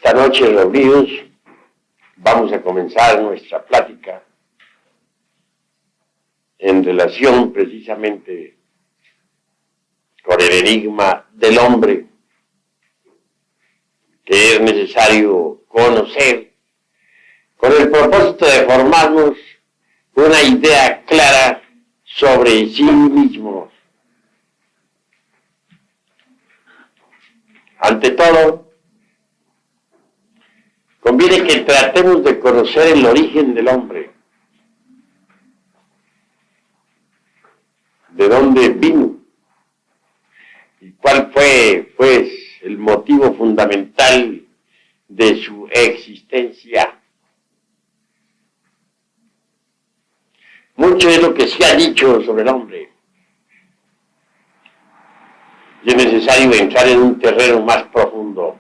Esta noche reunidos vamos a comenzar nuestra plática en relación precisamente con el enigma del hombre que es necesario conocer con el propósito de formarnos una idea clara sobre sí mismos. Ante todo, conviene que tratemos de conocer el origen del hombre, de dónde vino y cuál fue, pues, el motivo fundamental de su existencia. Mucho es lo que se ha dicho sobre el hombre y es necesario entrar en un terreno más profundo.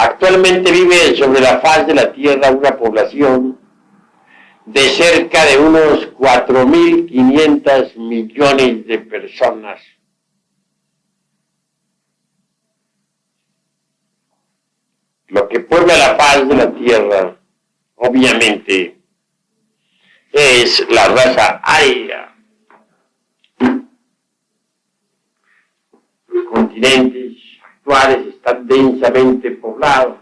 Actualmente vive sobre la faz de la Tierra una población de cerca de unos 4.500 millones de personas. Lo que puebla la faz de la Tierra, obviamente, es la raza aria. Los continentes actuales están densamente poblados.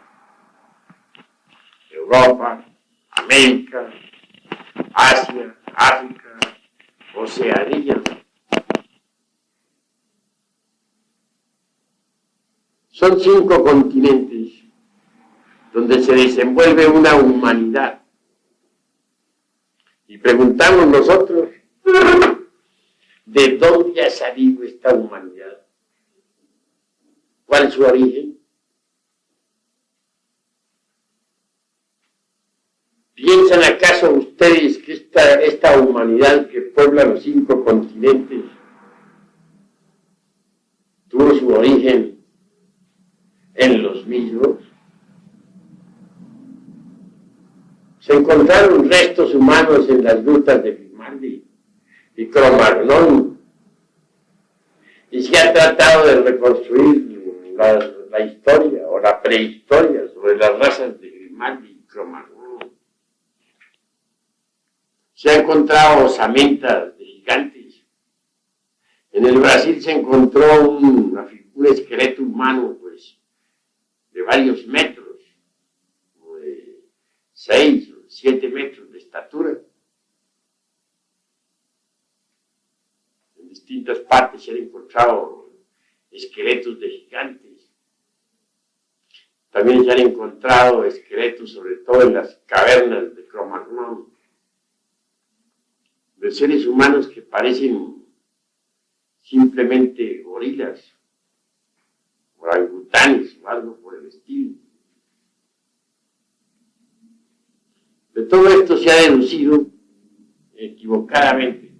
Europa, América, Asia, África, Oceanía. Son 5 continentes donde se desenvuelve una humanidad. Y preguntamos nosotros, ¿de dónde ha salido esta humanidad? ¿Cuál es su origen? ¿Piensan acaso ustedes que esta humanidad que puebla los 5 continentes tuvo su origen en los mismos? Se encontraron restos humanos en las grutas de Grimaldi y Cro-Magnon y se ha tratado de reconstruir la historia o la prehistoria sobre las razas de Grimaldi y Cro-Magnon. Se han encontrado osamentas de gigantes. En el Brasil se encontró un esqueleto humano, pues, de varios metros, de 6 o 7 metros de estatura. En distintas partes se han encontrado esqueletos de gigantes. También se han encontrado esqueletos, sobre todo en las cavernas de Cro-Magnon, de seres humanos que parecen simplemente gorilas, orangutanes o algo por el estilo. De todo esto se ha deducido equivocadamente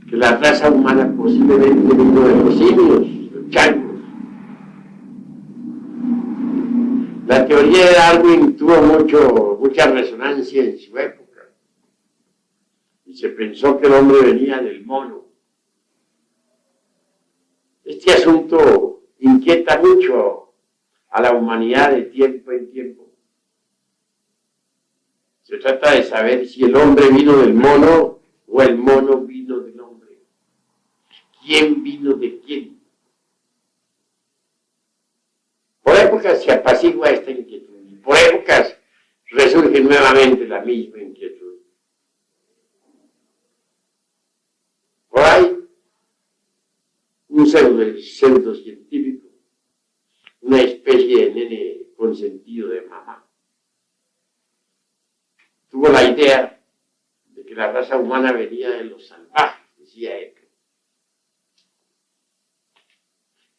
que la raza humana posiblemente vino de los simios, los changos. La teoría de Darwin tuvo mucha resonancia en su época. Y se pensó que el hombre venía del mono. Este asunto inquieta mucho a la humanidad de tiempo en tiempo. Se trata de saber si el hombre vino del mono o el mono vino del hombre. ¿Quién vino de quién? Por épocas se apacigua esta inquietud y por épocas resurge nuevamente la misma inquietud. Por ahí, un pseudocientífico, una especie de nene consentido de mamá, tuvo la idea de que la raza humana venía de los salvajes, decía él.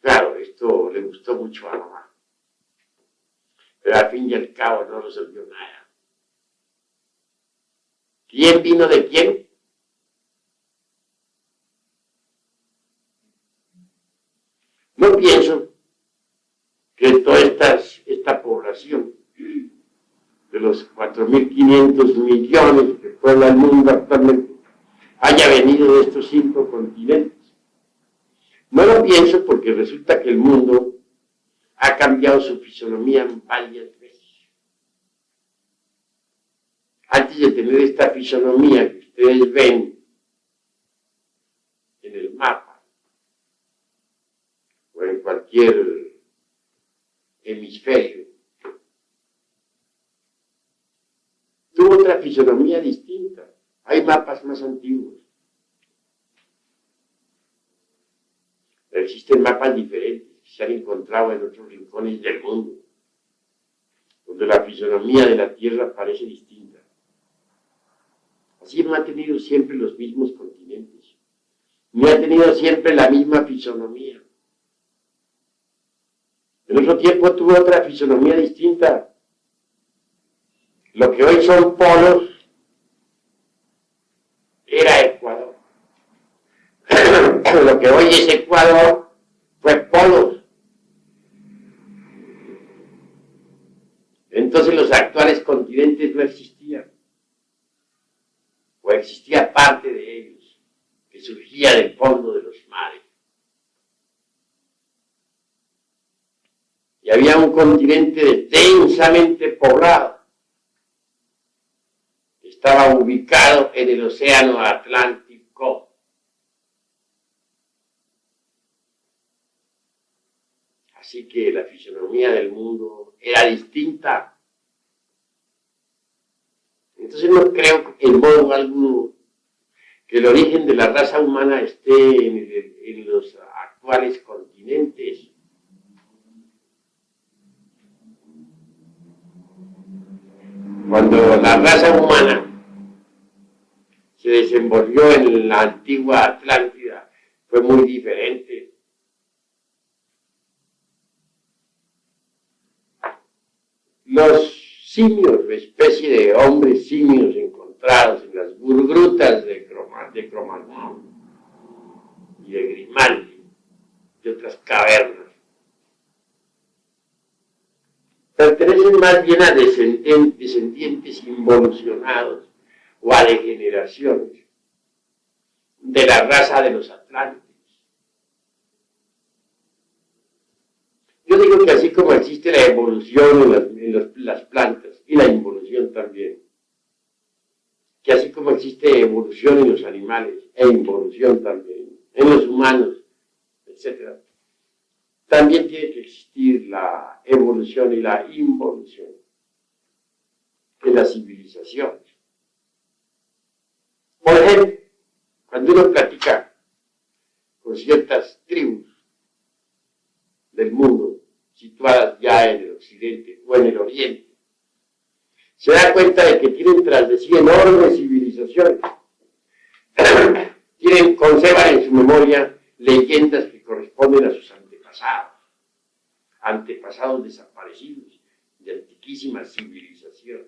Claro, esto le gustó mucho a mamá, pero al fin y al cabo no resolvió nada. ¿Quién vino de quién? No pienso que toda esta población de los 4.500 millones que puebla el mundo actualmente haya venido de estos 5 continentes. No lo pienso porque resulta que el mundo ha cambiado su fisonomía varias veces. Antes de tener esta fisonomía que ustedes ven en el mapa o en cualquier hemisferio, tuvo otra fisonomía distinta. Hay mapas más antiguos. Pero existen mapas diferentes que se han encontrado en otros rincones del mundo, donde la fisonomía de la Tierra parece distinta. Así no ha tenido siempre los mismos continentes, ni ha tenido siempre la misma fisonomía. En otro tiempo tuvo otra fisonomía distinta. Lo que hoy son polos era Ecuador. Lo que hoy es Ecuador fue polos. Entonces los actuales continentes no existían, o existía parte de ellos, que surgía del fondo de los mares. Y había un continente densamente poblado, que estaba ubicado en el océano Atlántico. Así que la fisonomía del mundo era distinta. Entonces no creo en modo alguno que el origen de la raza humana esté en los actuales continentes. Cuando la raza humana se desenvolvió en la antigua Atlántida, fue muy diferente. Los simios, especie de hombres simios encontrados en las grutas de Cromagnon y de Grimaldi, de otras cavernas, pertenecen más bien a descendientes involucionados o a degeneraciones de la raza de los Atlantes. Yo digo que así como existe la evolución en las plantas y la involución también, que así como existe evolución en los animales e involución también en los humanos, etc., también tiene que existir la evolución y la involución en las civilizaciones. Por ejemplo, cuando uno platica con ciertas tribus del mundo, situadas ya en el occidente o en el oriente, se da cuenta de que tienen tras de sí enormes civilizaciones. Conservan en su memoria leyendas que corresponden a sus antepasados desaparecidos de antiquísimas civilizaciones.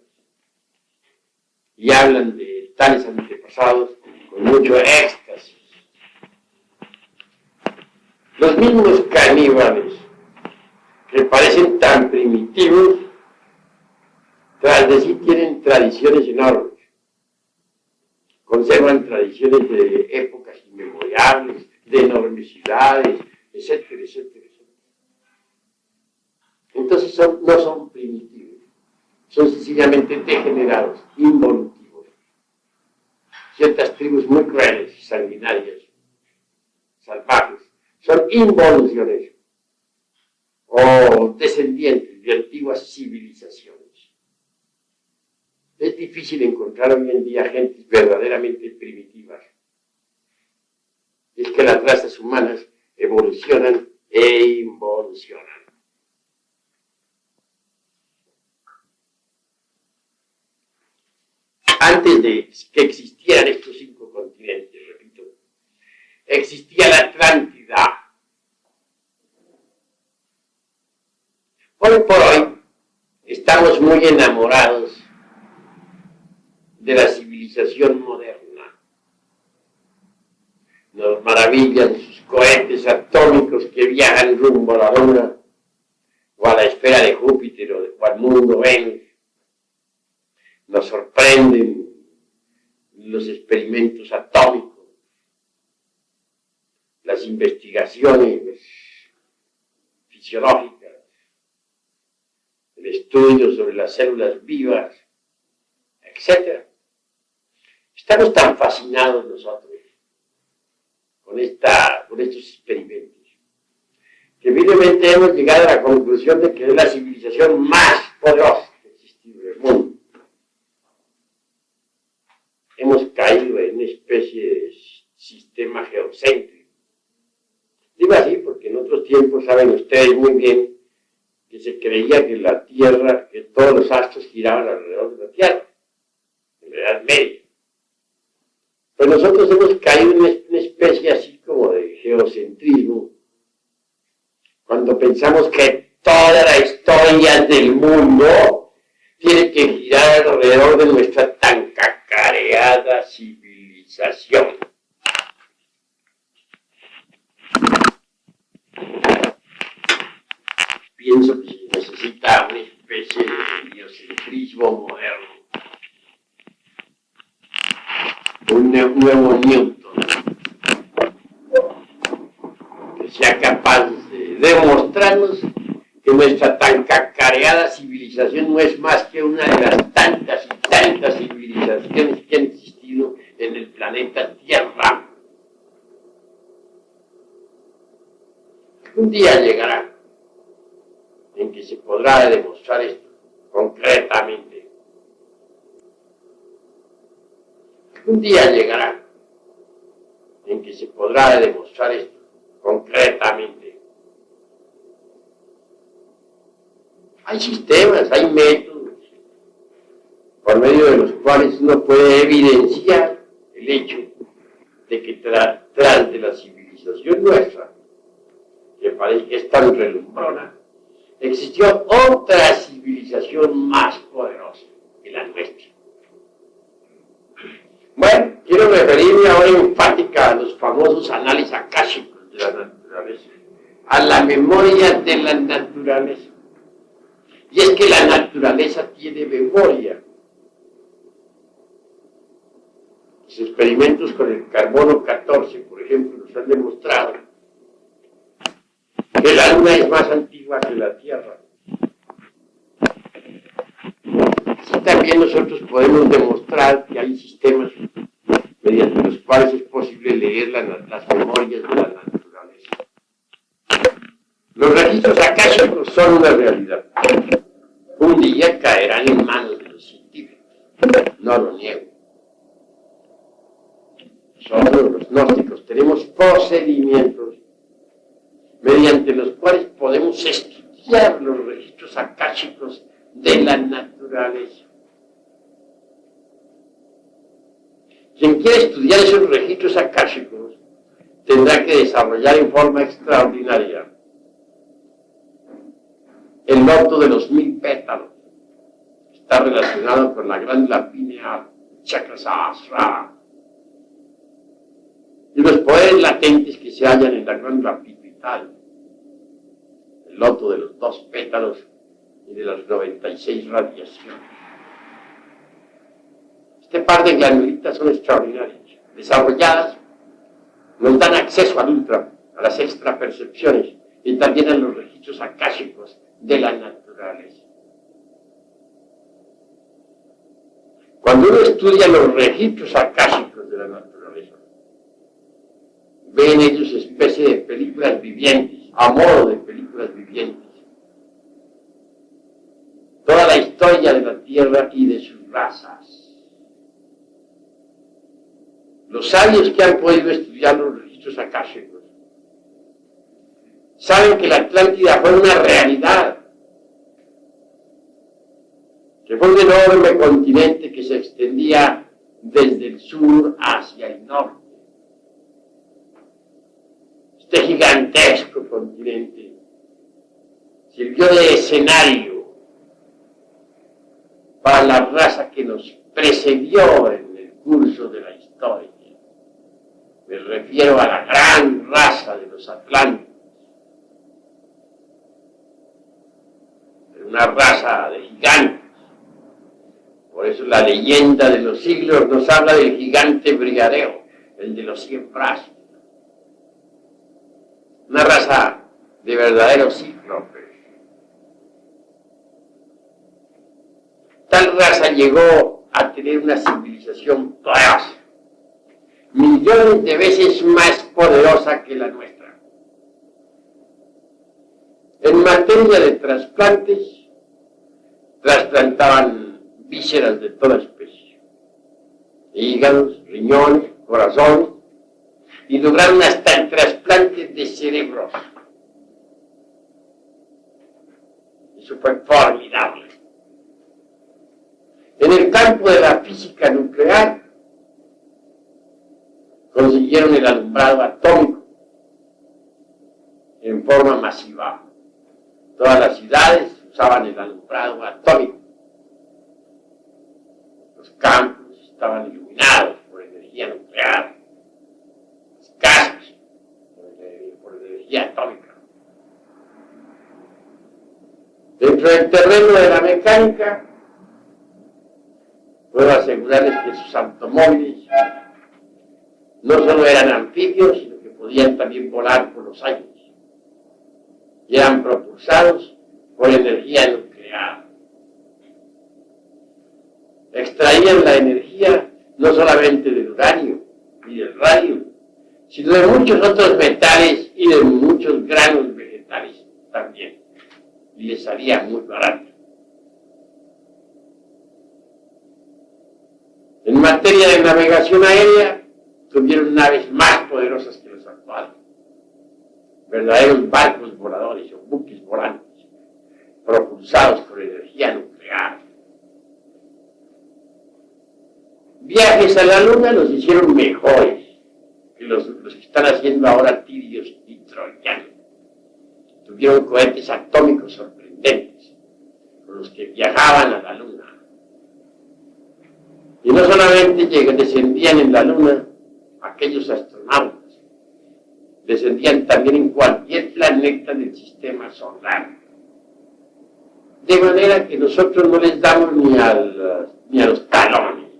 Y hablan de tales antepasados con mucho éxtasis. Los mismos caníbales, que parecen tan primitivos, tras de sí tienen tradiciones enormes. Conservan tradiciones de épocas inmemorables, de enormidades, etcétera, etcétera, etcétera. Entonces no son primitivos, son sencillamente degenerados, involutivos. Ciertas tribus muy crueles, sanguinarias, salvajes, son involuciones o descendientes de antiguas civilizaciones. Es difícil encontrar hoy en día gentes verdaderamente primitivas. Es que las razas humanas evolucionan e involucionan. Antes de que existieran estos 5 continentes, repito, existía la Atlántida. Hoy por hoy estamos muy enamorados de la civilización moderna. Nos maravillan sus cohetes atómicos que viajan rumbo a la Luna o a la esfera de Júpiter o al mundo Venus. Nos sorprenden los experimentos atómicos las investigaciones fisiológicas, el estudio sobre las células vivas, etc. Estamos tan fascinados nosotros con estos experimentos que evidentemente hemos llegado a la conclusión de que es la civilización más poderosa que ha existido en el mundo. Hemos caído en una especie de sistema geocéntrico. Digo así porque en otros tiempos saben ustedes muy bien que se creía que la Tierra, que todos los astros giraban alrededor de la Tierra, en la Edad Media. Pues nosotros hemos caído en una especie así como de geocentrismo, cuando pensamos que toda la historia del mundo tiene que girar alrededor de nuestra tan cacareada civilización. Pienso que se necesita una especie de biocentrismo moderno, un nuevo Newton, que sea capaz de demostrarnos que nuestra tan cacareada civilización no es más que una de las tantas y tantas civilizaciones que han existido en el planeta Tierra. Un día llegará en que se podrá demostrar esto concretamente. Un día llegará en que se podrá demostrar esto concretamente. Hay sistemas, hay métodos por medio de los cuales uno puede evidenciar el hecho de que tras de la civilización nuestra, que parece que es tan relumbrona, existió otra civilización más poderosa que la nuestra. Bueno, quiero referirme ahora enfática a los famosos análisis akáshicos de la naturaleza, a la memoria de la naturaleza. Y es que la naturaleza tiene memoria. Los experimentos con el carbono 14, por ejemplo, nos han demostrado que la Luna es más antigua que la Tierra. Así también nosotros podemos demostrar que hay sistemas mediante los cuales es posible leer las memorias de la naturaleza. Los registros akáshicos son una realidad. Un día caerán en manos de los científicos. No lo niego. Nosotros, los gnósticos, tenemos procedimientos mediante los cuales podemos estudiar los registros akáshicos de la naturaleza. Quien quiera estudiar esos registros akáshicos tendrá que desarrollar en forma extraordinaria el loto de los 1000 pétalos. Está relacionado con la glándula pineal, chakra sahasrara, y los poderes latentes que se hallan en la glándula pituitaria, el loto de los 2 pétalos y de las 96 radiaciones. Este par de glandulitas son extraordinarias. Desarrolladas, nos dan acceso al ultra, a las extrapercepciones y también a los registros akáshicos de la naturaleza. Cuando uno estudia los registros akáshicos de la naturaleza, ve en ellos especie de películas vivientes, a modo de películas vivientes. Toda la historia de la Tierra y de sus razas. Los sabios que han podido estudiar los registros akáshicos saben que la Atlántida fue una realidad, que fue un enorme continente que se extendía desde el sur hacia el norte. Este gigantesco continente sirvió de escenario para la raza que nos precedió en el curso de la historia. Me refiero a la gran raza de los atlánticos. Una raza de gigantes. Por eso la leyenda de los siglos nos habla del gigante brigadeo, el de los 100 brazos. una raza de verdaderos cíclopes. Tal raza llegó a tener una civilización poderosa, millones de veces más poderosa que la nuestra. En materia de trasplantes, trasplantaban vísceras de toda especie, hígados, riñones, corazones, y lograron hasta el trasplante de cerebros. Eso fue formidable. En el campo de la física nuclear, consiguieron el alumbrado atómico en forma masiva. Todas las ciudades usaban el alumbrado atómico. Los campos estaban iluminados por energía nuclear. Las casas por energía atómica. Dentro del terreno de la mecánica, puedo asegurarles que sus automóviles no solo eran anfibios, sino que podían también volar por los aires. Y eran propulsados por energía nuclear. Extraían la energía no solamente del uranio y del radio, sino de muchos otros metales y de muchos granos vegetales también. Y les salía muy barato. En materia de navegación aérea, tuvieron naves más poderosas que los actuales. Verdaderos barcos voladores o buques volantes, propulsados por energía nuclear. Viajes a la Luna los hicieron mejores que los que están haciendo ahora tirios y troyanos. Tuvieron cohetes atómicos sorprendentes, con los que viajaban a la Luna. Y no solamente descendían en la Luna aquellos astronautas, descendían también en cualquier planeta del sistema solar. De manera que nosotros no les damos ni a los talones,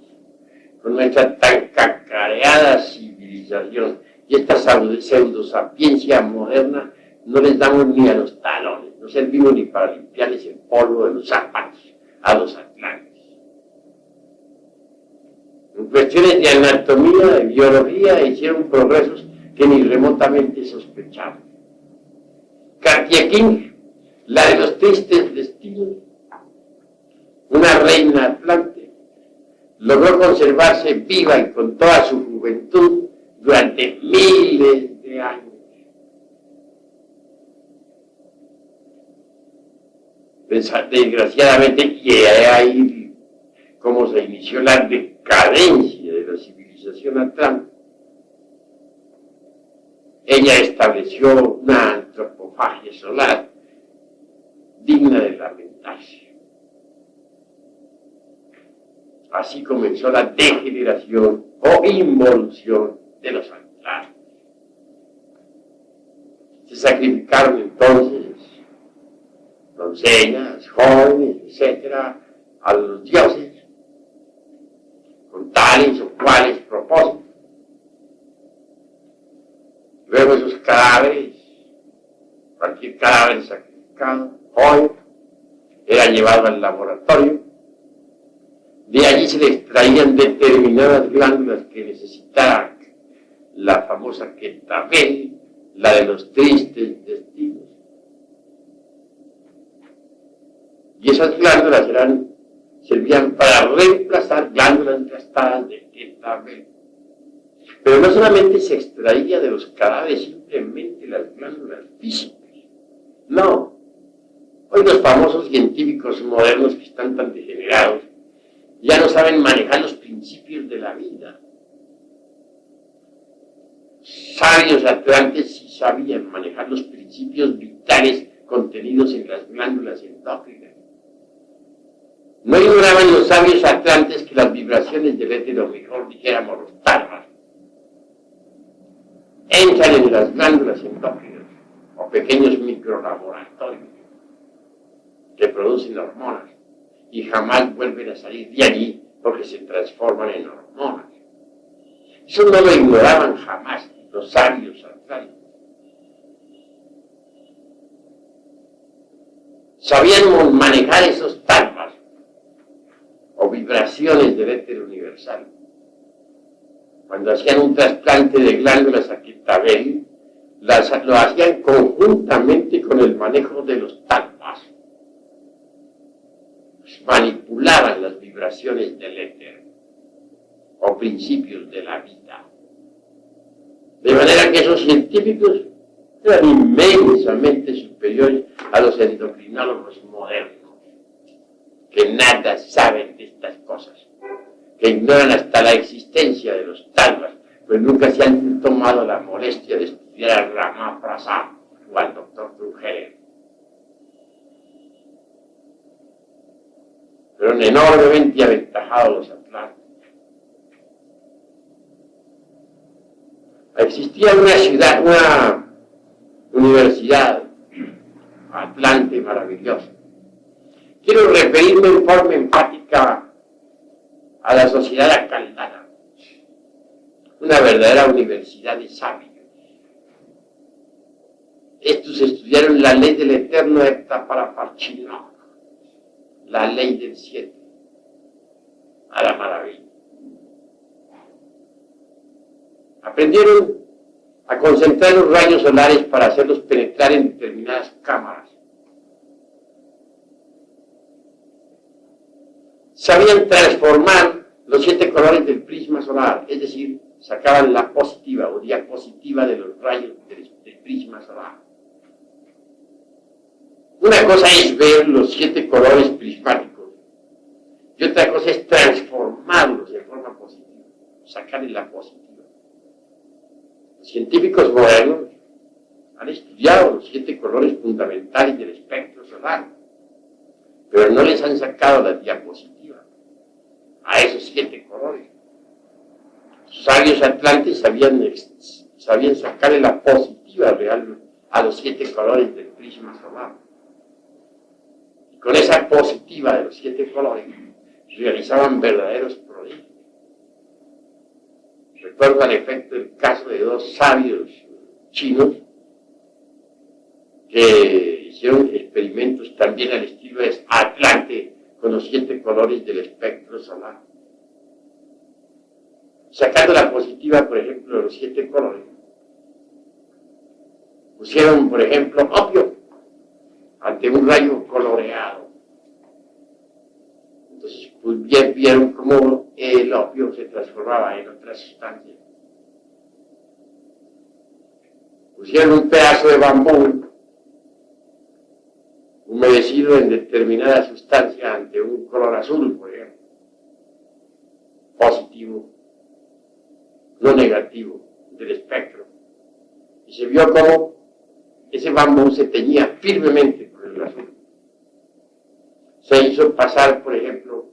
con nuestra tan cacareada civilización y esta pseudosapiencia moderna, no les damos ni a los talones, no servimos ni para limpiarles el polvo de los zapatos a los atlantes. En cuestiones de anatomía, de biología, hicieron progresos que ni remotamente sospechaban. Katia King, la de los tristes destinos, una reina atlante, logró conservarse viva y con toda su juventud durante miles de años. Desgraciadamente, y ahí como se inició la decadencia de la civilización atlante, ella estableció una antropofagia solar digna de lamentarse. Así comenzó la degeneración o involución de los atlantes. Se sacrificaron entonces doncellas, jóvenes, etcétera, a los dioses, con tales o cuales propósitos. Luego esos cadáveres, cualquier cadáver sacrificado, joven, era llevado al laboratorio. De allí se le extraían determinadas glándulas que necesitaba la famosa Quetzalbel, la de los tristes destinos. Y esas glándulas servían para reemplazar glándulas gastadas de Quetzalbel. Pero no solamente se extraía de los cadáveres simplemente las glándulas físicas. No. Hoy los famosos científicos modernos que están tan degenerados ya no saben manejar los principios de la vida. Sabios atlantes sí sabían manejar los principios vitales contenidos en las glándulas endócrinas. No ignoraban los sabios atlantes que las vibraciones del éter, o mejor dijéramos los tarmas, entran en las glándulas endócrinas o pequeños microlaboratorios que producen hormonas y jamás vuelven a salir de allí porque se transforman en hormonas. Eso no lo ignoraban jamás los sabios atlantes. sabían manejar esos talpas o vibraciones del éter universal. Cuando hacían un trasplante de glándulas a Quetabel, lo hacían conjuntamente con el manejo de los talpas. Manipulaban las vibraciones del éter o principios de la vida. De manera que esos científicos eran inmensamente superiores a los endocrinólogos modernos, que nada saben de estas cosas, que ignoran hasta la existencia de los talpas, pues nunca se han tomado la molestia de estudiar a Rama Prasad o al doctor Trujillo. Fueron enormemente aventajados los atlantes. Existía una ciudad, una universidad, Atlante, maravillosa. Quiero referirme en forma enfática a la sociedad acaldana, una verdadera universidad de sabios. Estos estudiaron la ley del eterno Heptaparapachino, la ley del 7, a la maravilla. Aprendieron a concentrar los rayos solares para hacerlos penetrar en determinadas cámaras. Sabían transformar los 7 colores del prisma solar, es decir, sacaban la positiva o diapositiva de los rayos del prisma solar. Una cosa es ver los 7 colores prismáticos y otra cosa es transformarlos de forma positiva, sacarle la positiva. Los científicos modernos han estudiado los 7 colores fundamentales del espectro solar, pero no les han sacado la diapositiva a esos 7 colores. Los sabios atlantes sabían sacarle la positiva real a los 7 colores del prisma solar. Y con esa positiva de los 7 colores realizaban verdaderos prodigios. Recuerdo al efecto el caso de 2 sabios chinos que hicieron experimentos también al estilo de Atlante con los 7 colores del espectro solar. Sacando la positiva, por ejemplo, de los 7 colores, pusieron, por ejemplo, opio ante un rayo coloreado. Entonces, pues bien vieron cómo el opio se transformaba en otra sustancia. Pusieron un pedazo de bambú humedecido en determinada sustancia ante un color azul, por ejemplo, positivo, no negativo, del espectro. Y se vio cómo ese bambú se teñía firmemente con el azul. Se hizo pasar, por ejemplo,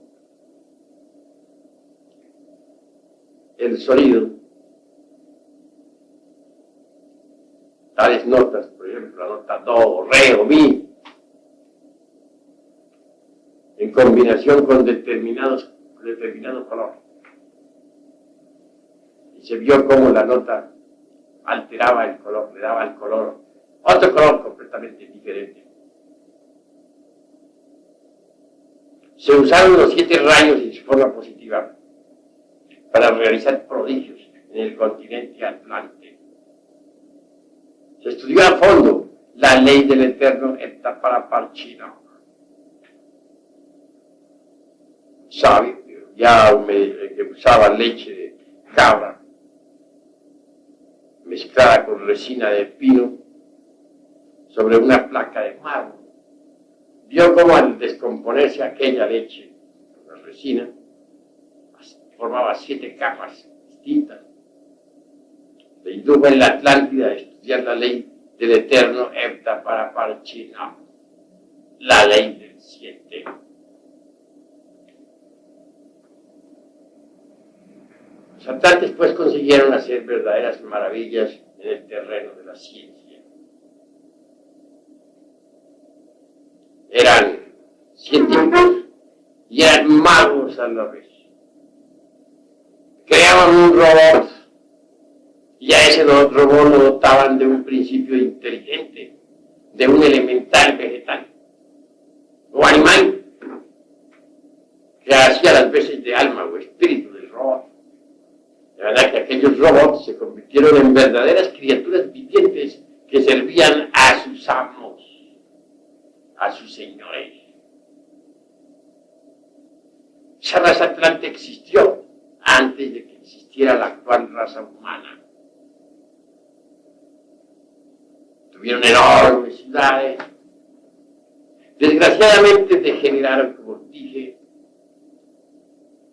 el sonido, tales notas, por ejemplo, la nota do, re o mi, en combinación con determinado color. Y se vio cómo la nota alteraba el color, le daba el color, otro color completamente diferente. Se usaron los 7 rayos en su forma positiva para realizar prodigios en el continente Atlante. Se estudió a fondo la ley del eterno Heptaparapachino. Sabio, que usaba leche de cabra mezclada con resina de pino sobre una placa de mármol. Vio cómo al descomponerse aquella leche, la resina, formaba 7 capas distintas. Le indujo en la Atlántida a estudiar la ley del eterno Heptaparapachino, la ley del 7. Los atlantes pues consiguieron hacer verdaderas maravillas en el terreno de la ciencia. Eran científicos y eran magos a la vez. Creaban un robot y a ese robot lo dotaban de un principio inteligente, de un elemental vegetal. especies de alma o espíritu del robot. De verdad que aquellos robots se convirtieron en verdaderas criaturas vivientes que servían a sus amos, a sus señores. Esa raza atlante existió antes de que existiera la actual raza humana. Tuvieron enormes ciudades. Desgraciadamente degeneraron, como dije,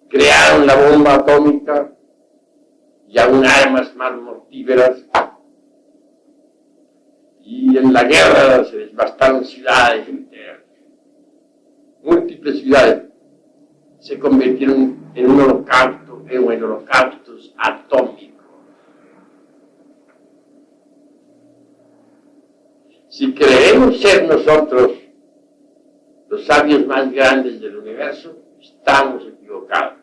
crearon la bomba atómica y aún armas más mortíferas. Y en la guerra se devastaron ciudades enteras. Múltiples ciudades se convirtieron en un holocausto o en holocaustos atómicos. Si creemos ser nosotros los sabios más grandes del universo, estamos equivocados.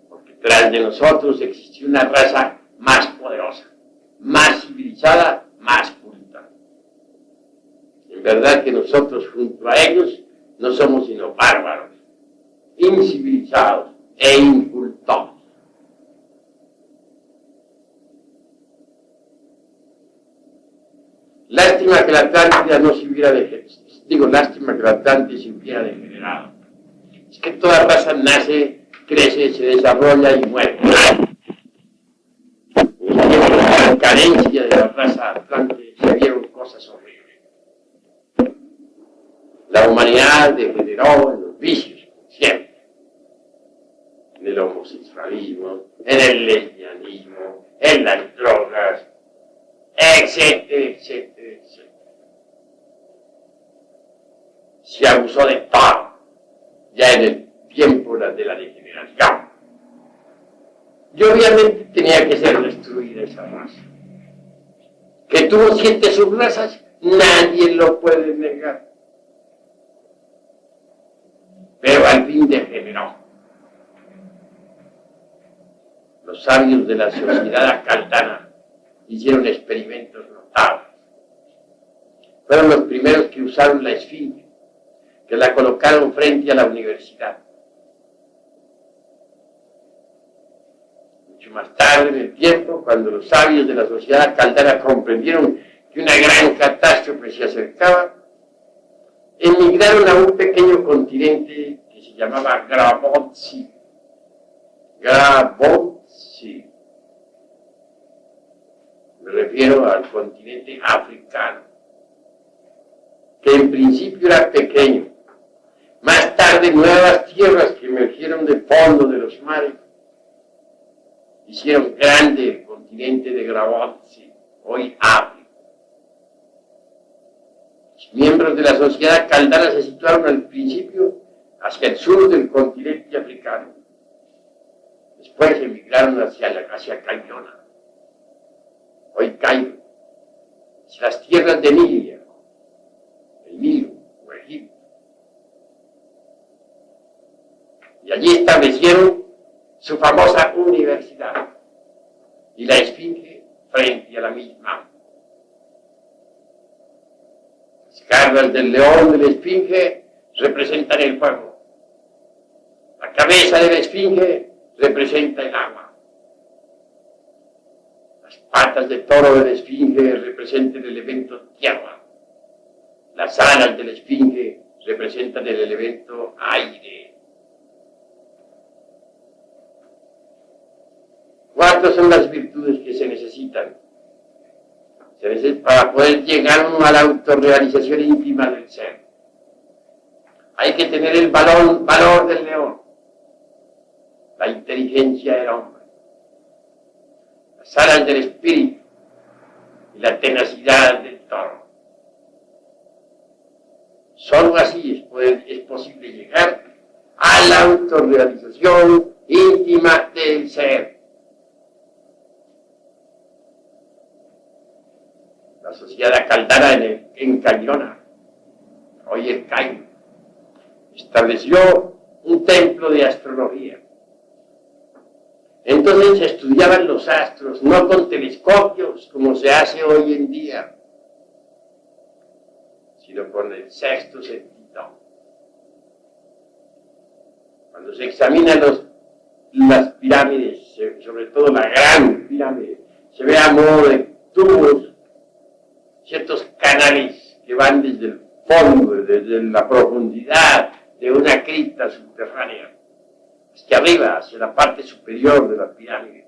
Porque tras de nosotros existió una raza más poderosa, más civilizada, más culta. En verdad que nosotros junto a ellos no somos sino bárbaros, incivilizados e incultos. Lástima que la Atlántida no se hubiera lástima que la Atlántida se hubiera degenerado. Es que toda raza nace, crece, se desarrolla y muere. En la carencia de la raza atlante se vieron cosas horribles. La humanidad degeneró en los vicios, siempre. En el homosexualismo, en el lesbianismo, en las drogas, etcétera, etcétera, etcétera. Se abusó de todo, ya en el tiempo de la degeneración. Y obviamente tenía que ser destruida esa raza. Que tuvo 7 subrazas, nadie lo puede negar. Pero al fin degeneró. Los sabios de la sociedad acaldana hicieron experimentos notables. Fueron los primeros que usaron la esfinge, que la colocaron frente a la universidad. Mucho más tarde en el tiempo, cuando los sabios de la sociedad caldana comprendieron que una gran catástrofe se acercaba, emigraron a un pequeño continente que se llamaba Grabovci. Grabovci. Me refiero al continente africano, que en principio era pequeño. Más tarde, nuevas tierras que emergieron del fondo de los mares hicieron grande el continente de Grabovci, hoy África. Los miembros de la sociedad caldana se situaron al principio hacia el sur del continente africano. Después emigraron hacia Cayona, hoy Cairo, hacia las tierras de Nilia, el Nilo o Egipto. Y allí establecieron su famosa universidad y la esfinge frente a la misma. Las garras del león de la esfinge representan el fuego. La cabeza de la esfinge representa el agua. Las patas de toro de la esfinge representan el elemento tierra. Las alas de la esfinge representan el elemento aire. ¿Cuántas son las virtudes que se necesitan? Para poder llegar uno a la autorrealización íntima del ser. Hay que tener el valor del león, la inteligencia del hombre, las alas del espíritu y la tenacidad del toro. Solo así es posible llegar a la autorrealización íntima del ser. La sociedad acaldana en Cayona, hoy el Cairo, estableció un templo de astrología. Entonces se estudiaban los astros, no con telescopios como se hace hoy en día, sino con el sexto sentido. Cuando cuando se examinan las pirámides, sobre todo la gran pirámide, se ve a modo de tubos, ciertos canales que van desde el fondo, desde la profundidad de una cripta subterránea, hacia arriba, hacia la parte superior de la pirámide.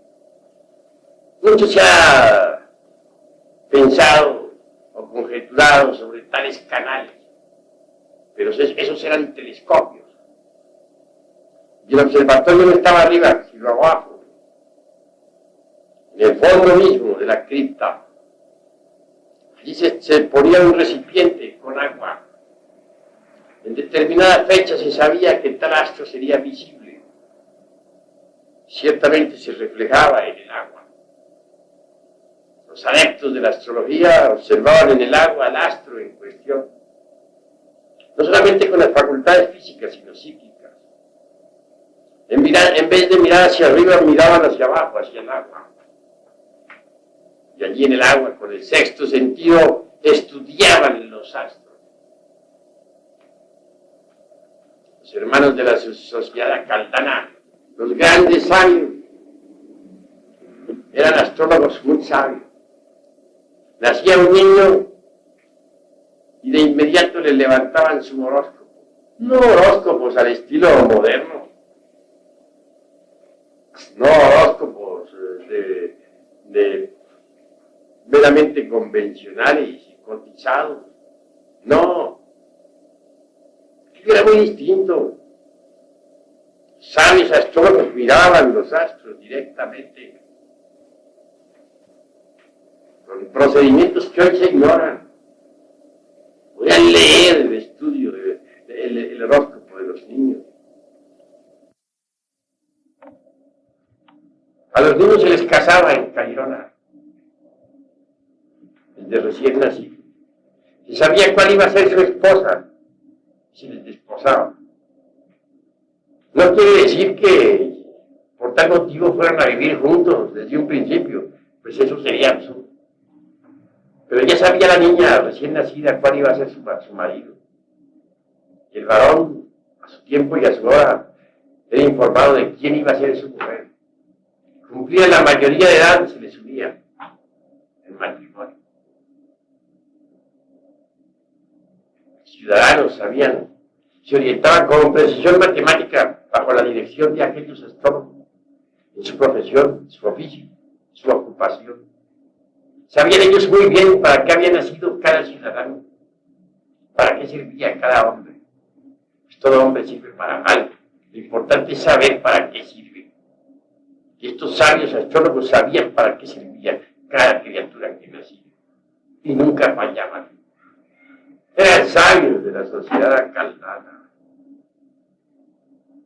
Mucho se ha pensado o conjeturado sobre tales canales, pero esos eran telescopios. Y el observatorio no estaba arriba, sino abajo, en el fondo mismo de la cripta. Allí se ponía un recipiente con agua. En determinada fecha se sabía que tal astro sería visible. Ciertamente se reflejaba en el agua. Los adeptos de la astrología observaban en el agua al astro en cuestión, no solamente con las facultades físicas, sino psíquicas. En vez de mirar hacia arriba, miraban hacia abajo, hacia el agua. Y allí en el agua, con el sexto sentido, estudiaban los astros. Los hermanos de la sociedad caldana, los grandes sabios, eran astrólogos muy sabios. Nacía un niño y de inmediato le levantaban su horóscopo. No horóscopos al estilo moderno, no horóscopos de meramente convencionales y cotizados. No, era muy distinto. Sabios astrólogos miraban los astros directamente, con procedimientos que hoy se ignoran. Podían leer el estudio, el horóscopo de los niños. A los niños se les casaba en Cairona, desde recién nacido. Se sabía cuál iba a ser su esposa, se les desposaba. No quiere decir que por tal motivo fueran a vivir juntos desde un principio, pues eso sería absurdo. Pero ya sabía la niña recién nacida cuál iba a ser su marido. Y el varón, a su tiempo y a su hora, era informado de quién iba a ser su mujer. Cumplía la mayoría de edad y se les unía el matrimonio. Los ciudadanos sabían, se orientaban con precisión matemática bajo la dirección de aquellos astrólogos en su profesión, su oficio, su ocupación. Sabían ellos muy bien para qué había nacido cada ciudadano, para qué servía cada hombre. Pues todo hombre sirve para algo. Lo importante es saber para qué sirve. Y estos sabios astrólogos sabían para qué servía cada criatura que nacía. Y nunca fallaban. Eran sabios de la sociedad caldana.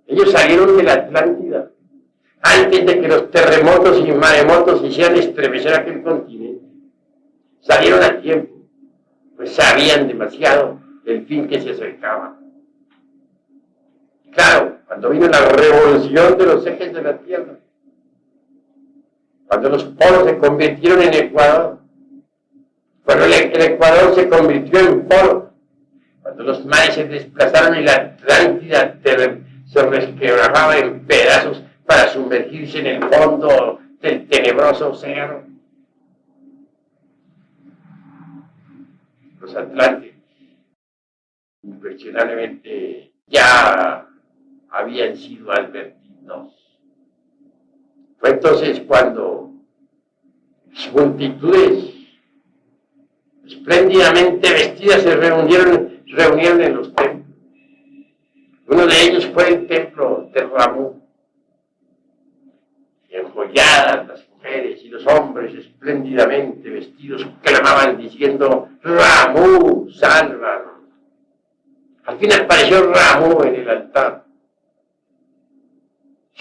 Ellos salieron de la Atlántida antes de que los terremotos y maremotos hicieran estremecer aquel continente. Salieron a tiempo, pues sabían demasiado el fin que se acercaba. Claro, cuando vino la revolución de los ejes de la Tierra, cuando los polos se convirtieron en Ecuador, cuando el Ecuador se convirtió en polo, cuando los mares se desplazaron y la Atlántida se resquebrajaba en pedazos para sumergirse en el fondo del tenebroso océano, los atlantes incuestionablemente ya habían sido advertidos. Fue entonces cuando multitudes espléndidamente vestidas se reunieron en los templos. Uno de ellos fue el templo de Ramu. Enjolladas las mujeres y los hombres espléndidamente vestidos clamaban diciendo: Ramu, sálvanos. Al fin apareció Ramu en el altar.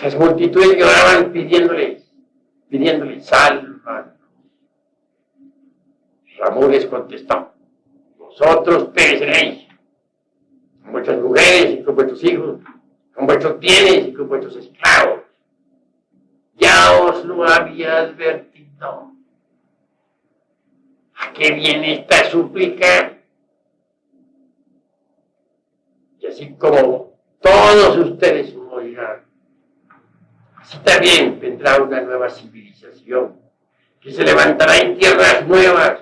Las multitudes lloraban pidiéndole, sálvanos. Ramu les contestó: vosotros pereceréis, con vuestras mujeres y con vuestros hijos, con vuestros bienes y con vuestros esclavos. Ya os lo había advertido. ¿A qué viene esta súplica? Y así como todos ustedes muy oiga, así también vendrá una nueva civilización que se levantará en tierras nuevas,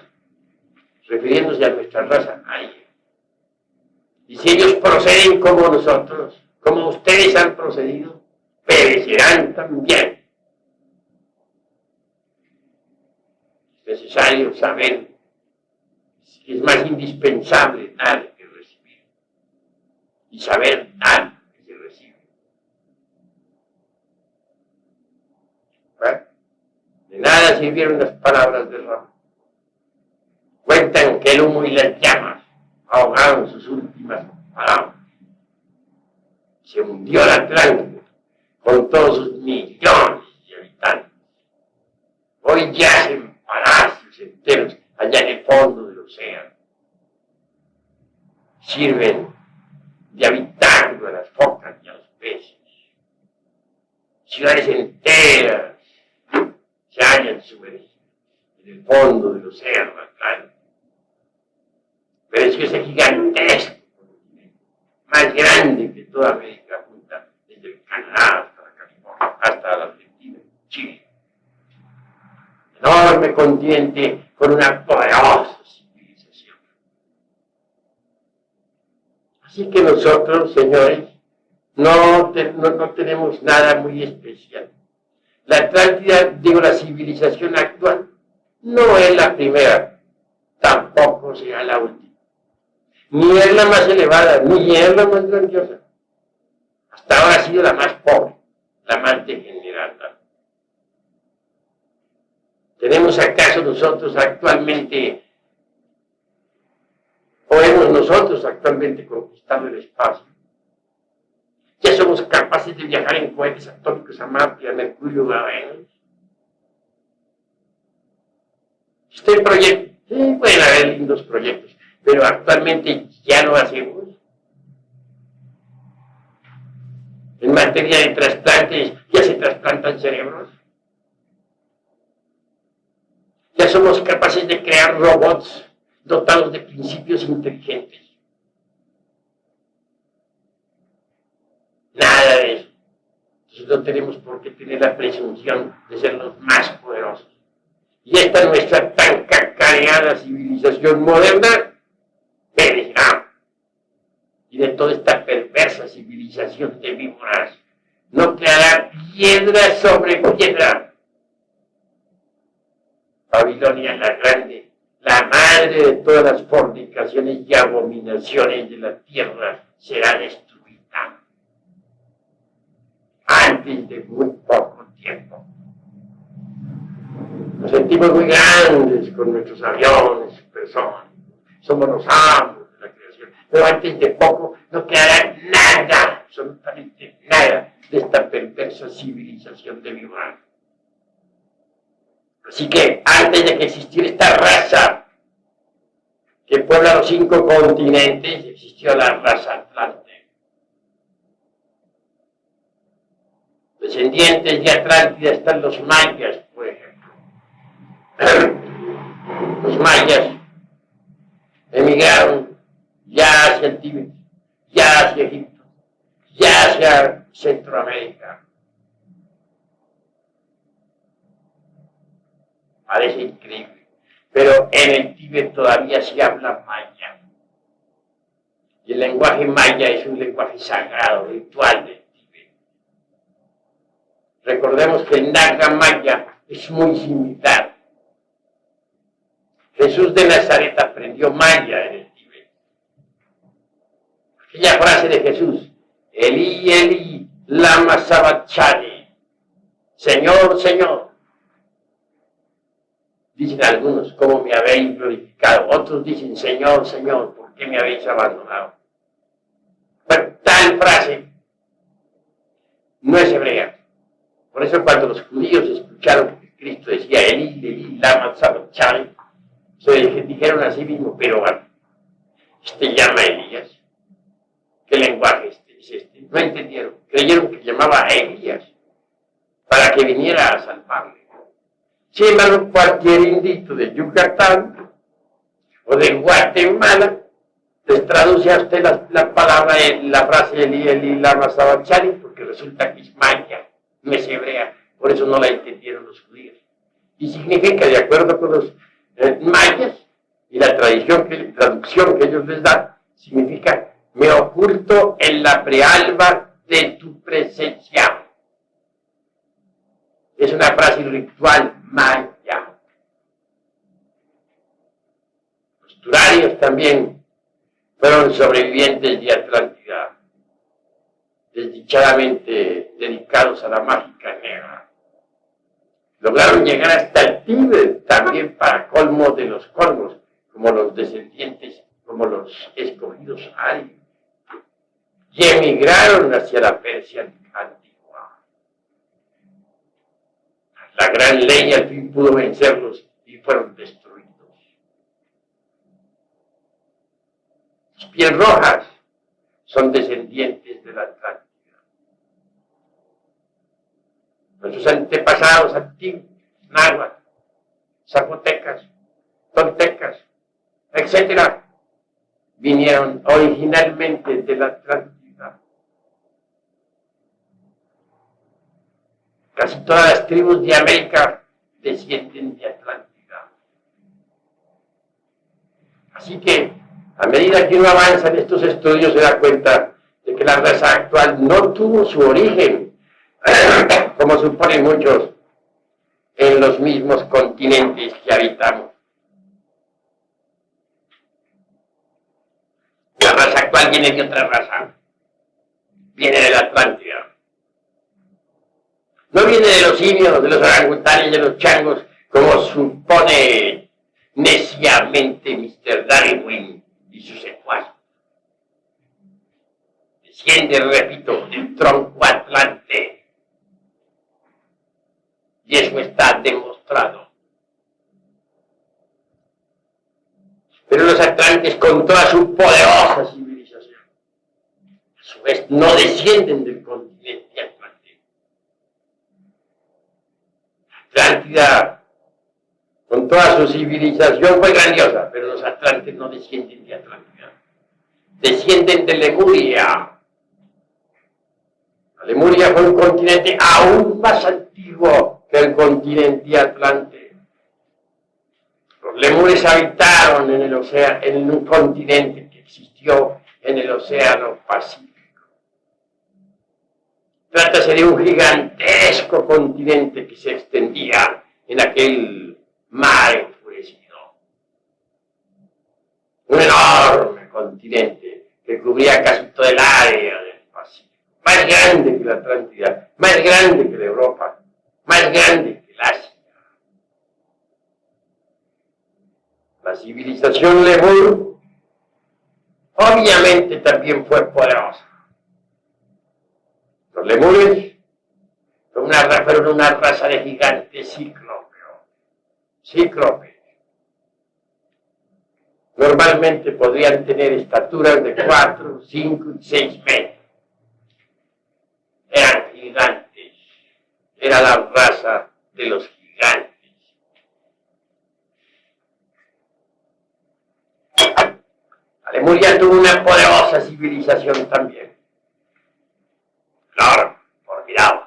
refiriéndose a nuestra raza aria. Y si ellos proceden como nosotros, como ustedes han procedido, perecerán también. Es necesario saber que es más indispensable dar que recibir. Y saber dar que se recibe. ¿Verdad? De nada sirvieron las palabras de Rama. Cuentan que el humo y las llamas ahogaron sus últimas palabras. Se hundió la Atlántida con todos sus millones de habitantes. Hoy yacen palacios enteros allá en el fondo del océano. Sirven de habitáculo a las focas y a los peces. Ciudades enteras se hallan sumergidas en el fondo del océano Atlántico. Pero es que ese gigantesco continente, más grande que toda América junta, desde el Canadá hasta la California, hasta la Argentina, Chile. Enorme continente con una poderosa civilización. Así que nosotros, señores, no tenemos nada muy especial. La Atlántida, la civilización actual, no es la primera, tampoco será la última. Ni es la más elevada, ni es la más grandiosa. Hasta ahora ha sido la más pobre, la más degenerada. ¿Tenemos acaso nosotros actualmente, o hemos nosotros actualmente conquistado el espacio? Ya somos capaces de viajar en cohetes atómicos a Marte, a Mercurio, a Venus. Este proyecto, sí, pueden haber lindos proyectos, pero actualmente ya lo hacemos. En materia de trasplantes, ya se trasplantan cerebros. Ya somos capaces de crear robots dotados de principios inteligentes. Nada de eso. Entonces no tenemos por qué tener la presunción de ser los más poderosos. Y esta nuestra tan cacareada civilización moderna perecerá. Y de toda esta perversa civilización de víboras no quedará piedra sobre piedra. Babilonia la Grande, la madre de todas las fornicaciones y abominaciones de la tierra, será destruida antes de muy poco tiempo. Nos sentimos muy grandes con nuestros aviones, personas. Somos los amos de la creación. Pero antes de poco no quedará nada, absolutamente nada, de esta perversa civilización de víboras. Así que antes de que existiera esta raza que puebla los 5 continentes, existió la raza Atlante. Descendientes de Atlántida están los mayas, por ejemplo. Los mayas emigraron ya hacia el Tíbet, ya hacia Egipto, ya hacia Centroamérica. Parece increíble, pero en el Tíbet todavía se habla maya. Y el lenguaje maya es un lenguaje sagrado, ritual del Tíbet. Recordemos que el Naga maya es muy similar. Jesús de Nazaret aprendió maya en el Tíbet. Aquella frase de Jesús, Eli, Eli, lama sabachthani, Señor, Señor. Dicen algunos, ¿cómo me habéis glorificado? Otros dicen, Señor, Señor, ¿por qué me habéis abandonado? Pero tal frase no es hebrea. Por eso cuando los judíos escucharon que Cristo decía, Eli, Eli, lama sabachthani, se dijeron a sí mismo, pero llama Elías. ¿Qué lenguaje es este? No entendieron. Creyeron que llamaba a Elías para que viniera a salvarle. Sin embargo, cualquier indito de Yucatán o de Guatemala les traduce a usted la palabra, la frase Eli lama sabachthani, porque resulta que es maya, no es hebrea, por eso no la entendieron los judíos. Y significa, de acuerdo con los mayas y la traducción que ellos les dan, significa: me oculto en la prealba de tu presencia. Es una frase ritual maya. Los turarios también fueron sobrevivientes de Atlántida, desdichadamente dedicados a la mágica negra. Lograron llegar hasta el Tíbet, también para colmo de los colmos, como los descendientes, como los escogidos arios, y emigraron hacia la Persia antigua. La gran ley al fin pudo vencerlos y fueron destruidos. Los pieles rojas son descendientes de la Atlántida. Nuestros antepasados antiguos, náhuatl, zapotecas, toltecas, etc., vinieron originalmente de la Atlántida. Casi todas las tribus de América descienden de Atlántida. Así que, a medida que uno avanza en estos estudios, se da cuenta de que la raza actual no tuvo su origen, como suponen muchos, en los mismos continentes que habitamos. La raza actual viene de otra raza, viene de la Atlántida. No viene de los simios, de los orangutanes, de los changos, como supone neciamente Mr. Darwin y sus secuaces. Desciende, repito, del tronco atlante. Y eso está demostrado. Pero los atlantes, con toda su poderosa civilización, a su vez no descienden del continente atlante. Atlántida, con toda su civilización, fue grandiosa, pero los atlantes no descienden de Atlántida. Descienden de Lemuria. La Lemuria fue un continente aún más antiguo que el continente atlante. Los lemures habitaron en el océano, en un continente que existió en el océano Pacífico. Trátase de un gigantesco continente que se extendía en aquel mar enfurecido. Un enorme continente que cubría casi todo el área del Pacífico. Más grande que la Atlántida, más grande que la Europa, más grande que el Asia. La civilización lemur obviamente también fue poderosa. Los lemures fueron una raza de gigantes cíclopes. Normalmente podrían tener estaturas de 4, 5 y 6 metros. Eran gigantes. Era la raza de los gigantes. La Lemuria tuvo una poderosa civilización también. Enorme, formidable.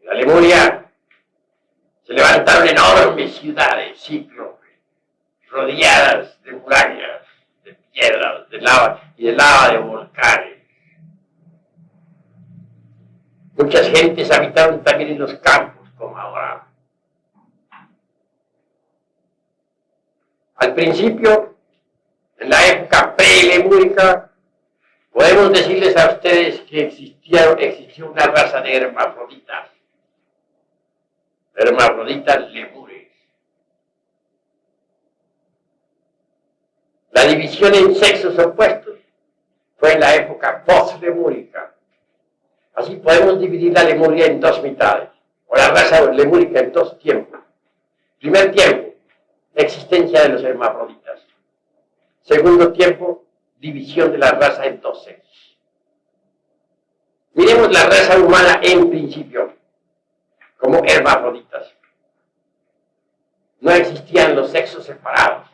En la Lemuria se levantaron enormes ciudades cíclopes, rodeadas de murallas, de piedras, de lava y de lava de volcanes. Muchas gentes habitaron también en los campos, como ahora. Al principio, en la época prelemúrica, podemos decirles a ustedes que existió una raza de hermafroditas lemures. La división en sexos opuestos fue en la época postlemúrica. Así podemos dividir la Lemuria en dos mitades, o la raza lemúrica en dos tiempos. Primer tiempo, existencia de los hermafroditas. Segundo tiempo, división de la raza en dos sexos. Miremos la raza humana en principio, como hermafroditas. No existían los sexos separados.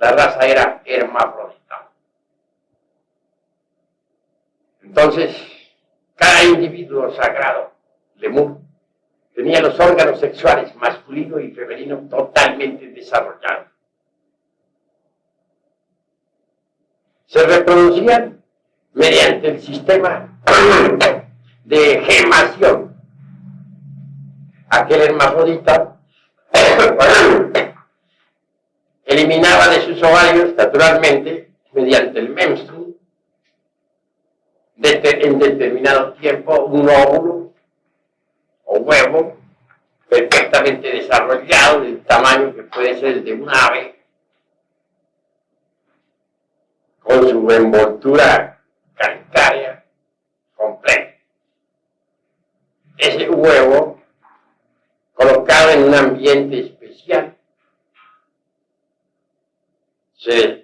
La raza era hermafrodita. Entonces, cada individuo sagrado, lemur, tenía los órganos sexuales masculino y femenino totalmente desarrollados. Se reproducían mediante el sistema de gemación. Aquel hermafrodita eliminaba de sus ovarios, naturalmente, mediante el menstruo, en determinado tiempo, un óvulo o huevo perfectamente desarrollado, del tamaño que puede ser el de un ave, con su envoltura calcárea completa. Ese huevo, colocado en un ambiente especial,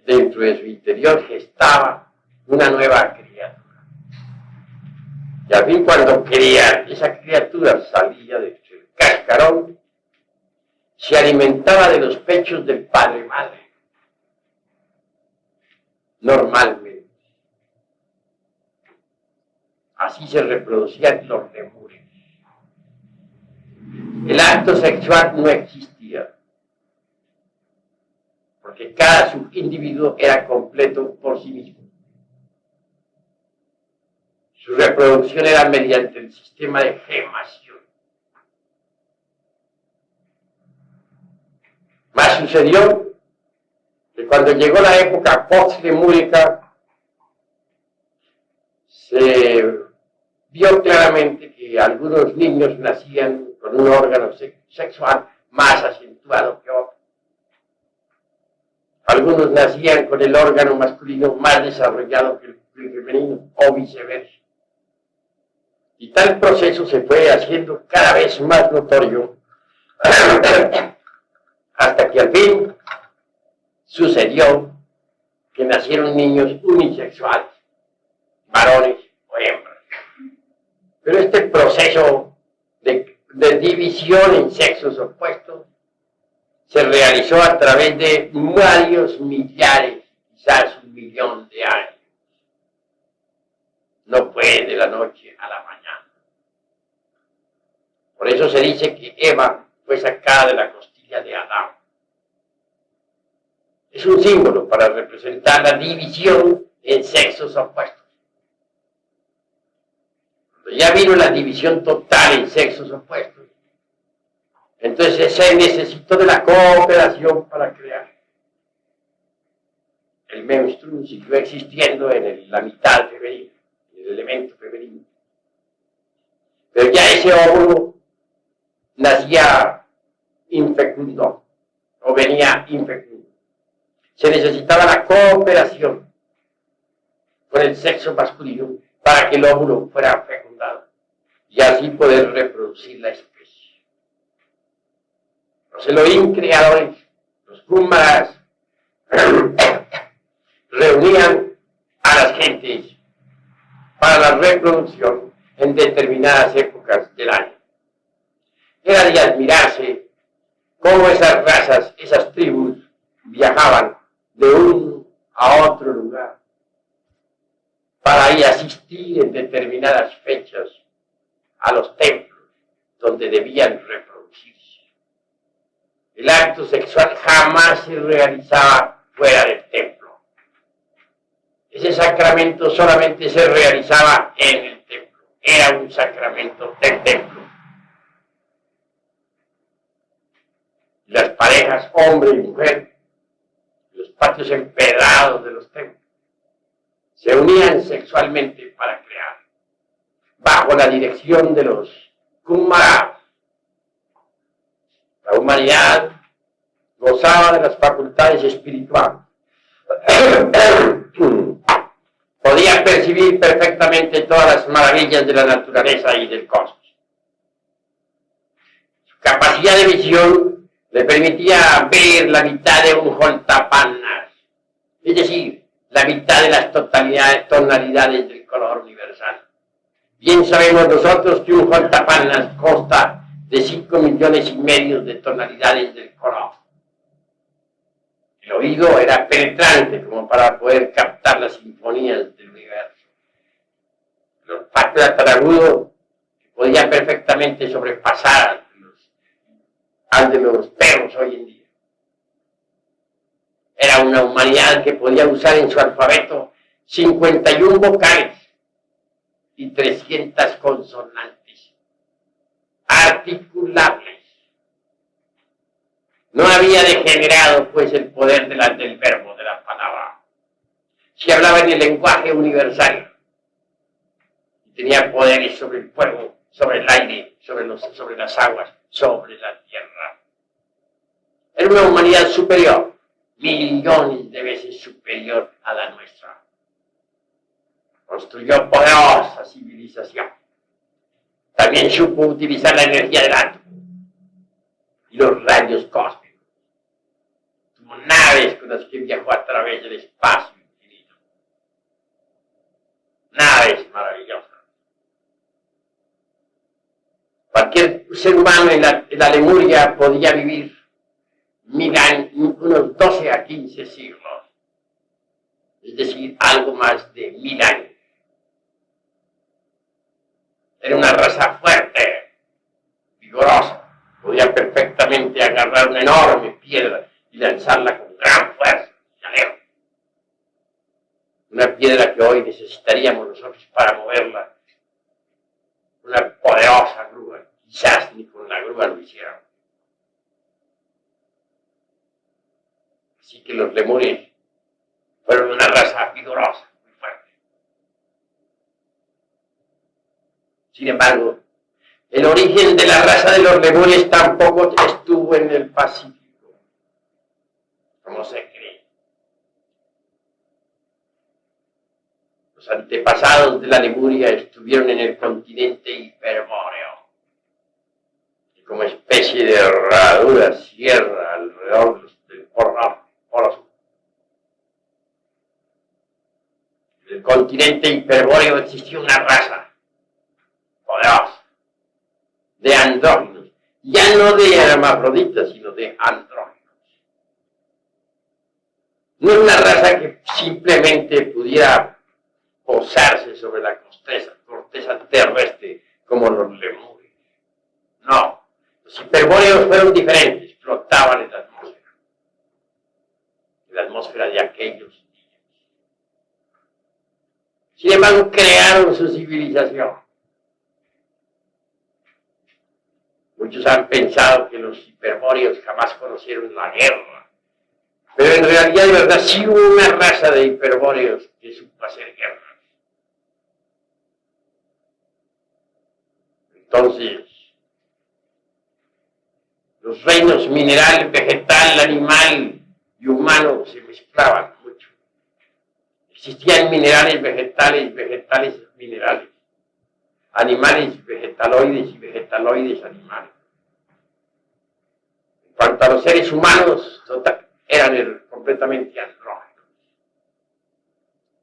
dentro de su interior gestaba una nueva criatura. Y al fin, cuando esa criatura salía del cascarón, se alimentaba de los pechos del padre madre. Normalmente. Así se reproducían los lemures. El acto sexual no existía, porque cada subindividuo era completo por sí mismo. Su reproducción era mediante el sistema de gemación. Más sucedió que cuando llegó la época post-lemúrica, se vio claramente que algunos niños nacían con un órgano sexual más acentuado que otro. Algunos nacían con el órgano masculino más desarrollado que el femenino, o viceversa. Y tal proceso se fue haciendo cada vez más notorio hasta que al fin sucedió que nacieron niños unisexuales, varones o hembras. Pero este proceso de división en sexos opuestos se realizó a través de varios millares, quizás 1 millón de años. No fue de la noche a la mañana. Por eso se dice que Eva fue sacada de la costilla de Adán. Es un símbolo para representar la división en sexos opuestos. Cuando ya vino la división total en sexos opuestos, entonces se necesitó de la cooperación para crear. El menstruo siguió existiendo en la mitad femenina, en el elemento femenino. Pero ya ese óvulo nacía infecundo, o venía infecundo. Se necesitaba la cooperación con el sexo masculino para que el óvulo fuera fecundado y así poder reproducir la especie. Los Elohim creadores, los Kummaras, reunían a las gentes para la reproducción en determinadas épocas del año. Era de admirarse cómo esas razas, esas tribus, viajaban de uno a otro lugar para ir a asistir en determinadas fechas a los templos donde debían reproducirse. El acto sexual jamás se realizaba fuera del templo. Ese sacramento solamente se realizaba en el templo. Era un sacramento del templo. Las parejas, hombre y mujer, los patios empedrados de los templos, se unían sexualmente para crear, bajo la dirección de los Kummaras. La humanidad gozaba de las facultades espirituales. Podía percibir perfectamente todas las maravillas de la naturaleza y del cosmos. Su capacidad de visión le permitía ver la mitad de un Holtapannas, es decir, la mitad de las tonalidades del color universal. Bien sabemos nosotros que un Holtapannas consta de 5,5 millones de tonalidades del color. El oído era penetrante como para poder captar las sinfonías del universo. El olfato era tan agudo que podía perfectamente sobrepasar al de los perros hoy en día. Era una humanidad que podía usar en su alfabeto 51 vocales y 300 consonantes articulables. No había degenerado, pues, el poder del verbo, de la palabra. Se hablaba en el lenguaje universal. Y tenía poderes sobre el fuego, sobre el aire, sobre las aguas, sobre la tierra. Era una humanidad superior, millones de veces superior a la nuestra. Construyó poderosa civilización. También supo utilizar la energía del átomo y los rayos cósmicos. Tuvo naves con las que viajó a través del espacio infinito. Naves maravillosas. Cualquier ser humano en la Lemuria podía vivir 1000 años, unos 12 a 15 siglos. Es decir, algo más de 1000 años. Era una raza fuerte, vigorosa. Podía perfectamente agarrar una enorme piedra y lanzarla con gran fuerza y alero. Una piedra que hoy necesitaríamos nosotros para moverla. Una poderosa grúa. Quizás ni con la grúa lo hicieron. Así que los lemures fueron una raza vigorosa, muy fuerte. Sin embargo, el origen de la raza de los lemures tampoco estuvo en el Pacífico, como se cree. Los antepasados de la Lemuria estuvieron en el continente hiperbóreo, y como especie de herradura sierra alrededor del polo norte, polo sur. En el continente hiperbóreo existía una raza poderosa de andróginos, ya no de hermafroditas, sino de andróginos. No es una raza que simplemente pudiera posarse sobre la corteza terrestre como los lemures. No, los hiperbóreos fueron diferentes, flotaban en la atmósfera de aquellos días. Sin embargo, crearon su civilización. Muchos han pensado que los hiperbóreos jamás conocieron la guerra, pero en realidad, de verdad, sí hubo una raza de hiperbóreos que supo hacer guerras. Entonces, los reinos mineral, vegetal, animal y humano se mezclaban mucho. Existían minerales, vegetales, minerales. Animales vegetaloides y vegetaloides animales. En cuanto a los seres humanos, eran completamente andrógenos.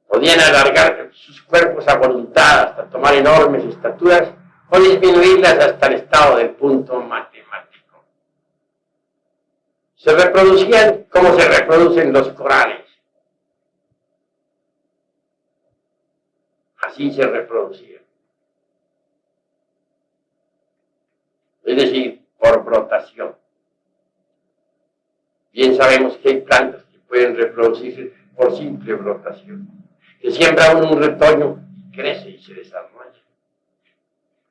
Podían alargar sus cuerpos a voluntad hasta tomar enormes estaturas o disminuirlas hasta el estado del punto matemático. Se reproducían como se reproducen los corales. Así se reproducían. Es decir, por brotación. Bien sabemos que hay plantas que pueden reproducirse por simple brotación, que siembra un retoño y crece y se desarrolla.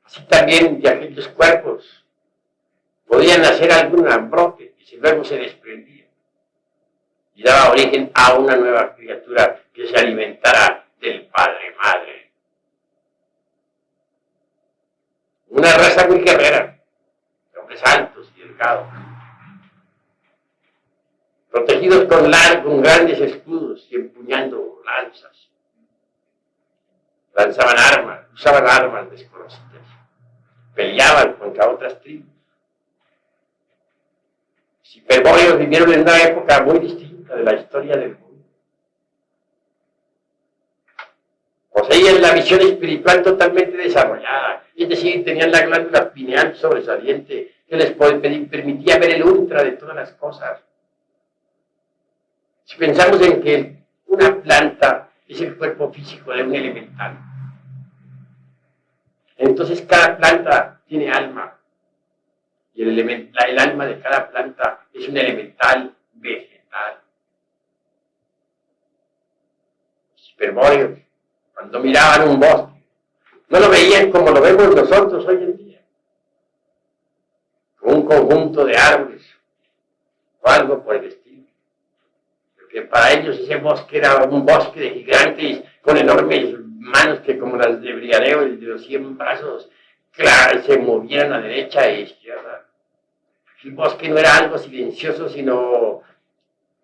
Así también de aquellos cuerpos podían hacer algún brote y luego se desprendía y daba origen a una nueva criatura que se alimentara del padre-madre. Una raza muy guerrera, de hombres altos y delgados, protegidos con grandes escudos y empuñando lanzas. Lanzaban armas, usaban armas desconocidas, peleaban contra otras tribus. Los hiperbóreos vivieron en una época muy distinta de la historia del mundo. Poseían la visión espiritual totalmente desarrollada, es decir, tenían la glándula pineal sobresaliente que les permitía ver el ultra de todas las cosas. Si pensamos en que una planta es el cuerpo físico de un elemental, entonces cada planta tiene alma, y el alma de cada planta es un elemental vegetal. Los hiperbóreos, cuando miraban un bosque, no lo veían como lo vemos nosotros hoy en día, como un conjunto de árboles o algo por el estilo, porque para ellos ese bosque era un bosque de gigantes con enormes manos que, como las de Briareo, el de los 100 brazos, claro, se movían a derecha e izquierda. El bosque no era algo silencioso, sino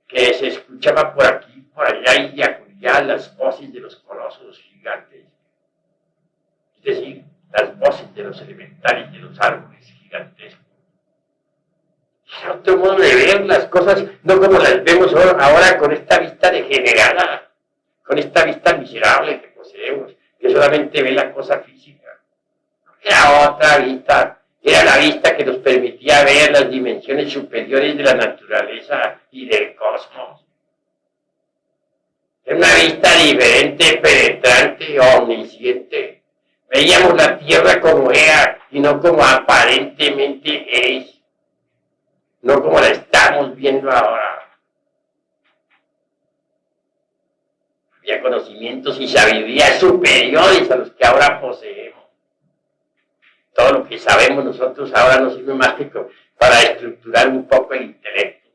que se escuchaba por aquí, por allá y acullá las voces de los colosos gigantes. Es decir, las voces de los elementales de los árboles gigantescos. Es otro modo de ver las cosas, no como las vemos ahora con esta vista degenerada, con esta vista miserable que poseemos, que solamente ve la cosa física. Era otra vista, era la vista que nos permitía ver las dimensiones superiores de la naturaleza y del cosmos. Era una vista diferente, penetrante, omnisciente. Veíamos la Tierra como era y no como aparentemente es, no como la estamos viendo ahora. Había conocimientos y sabiduría superiores a los que ahora poseemos. Todo lo que sabemos nosotros ahora nos sirve más que para estructurar un poco el intelecto.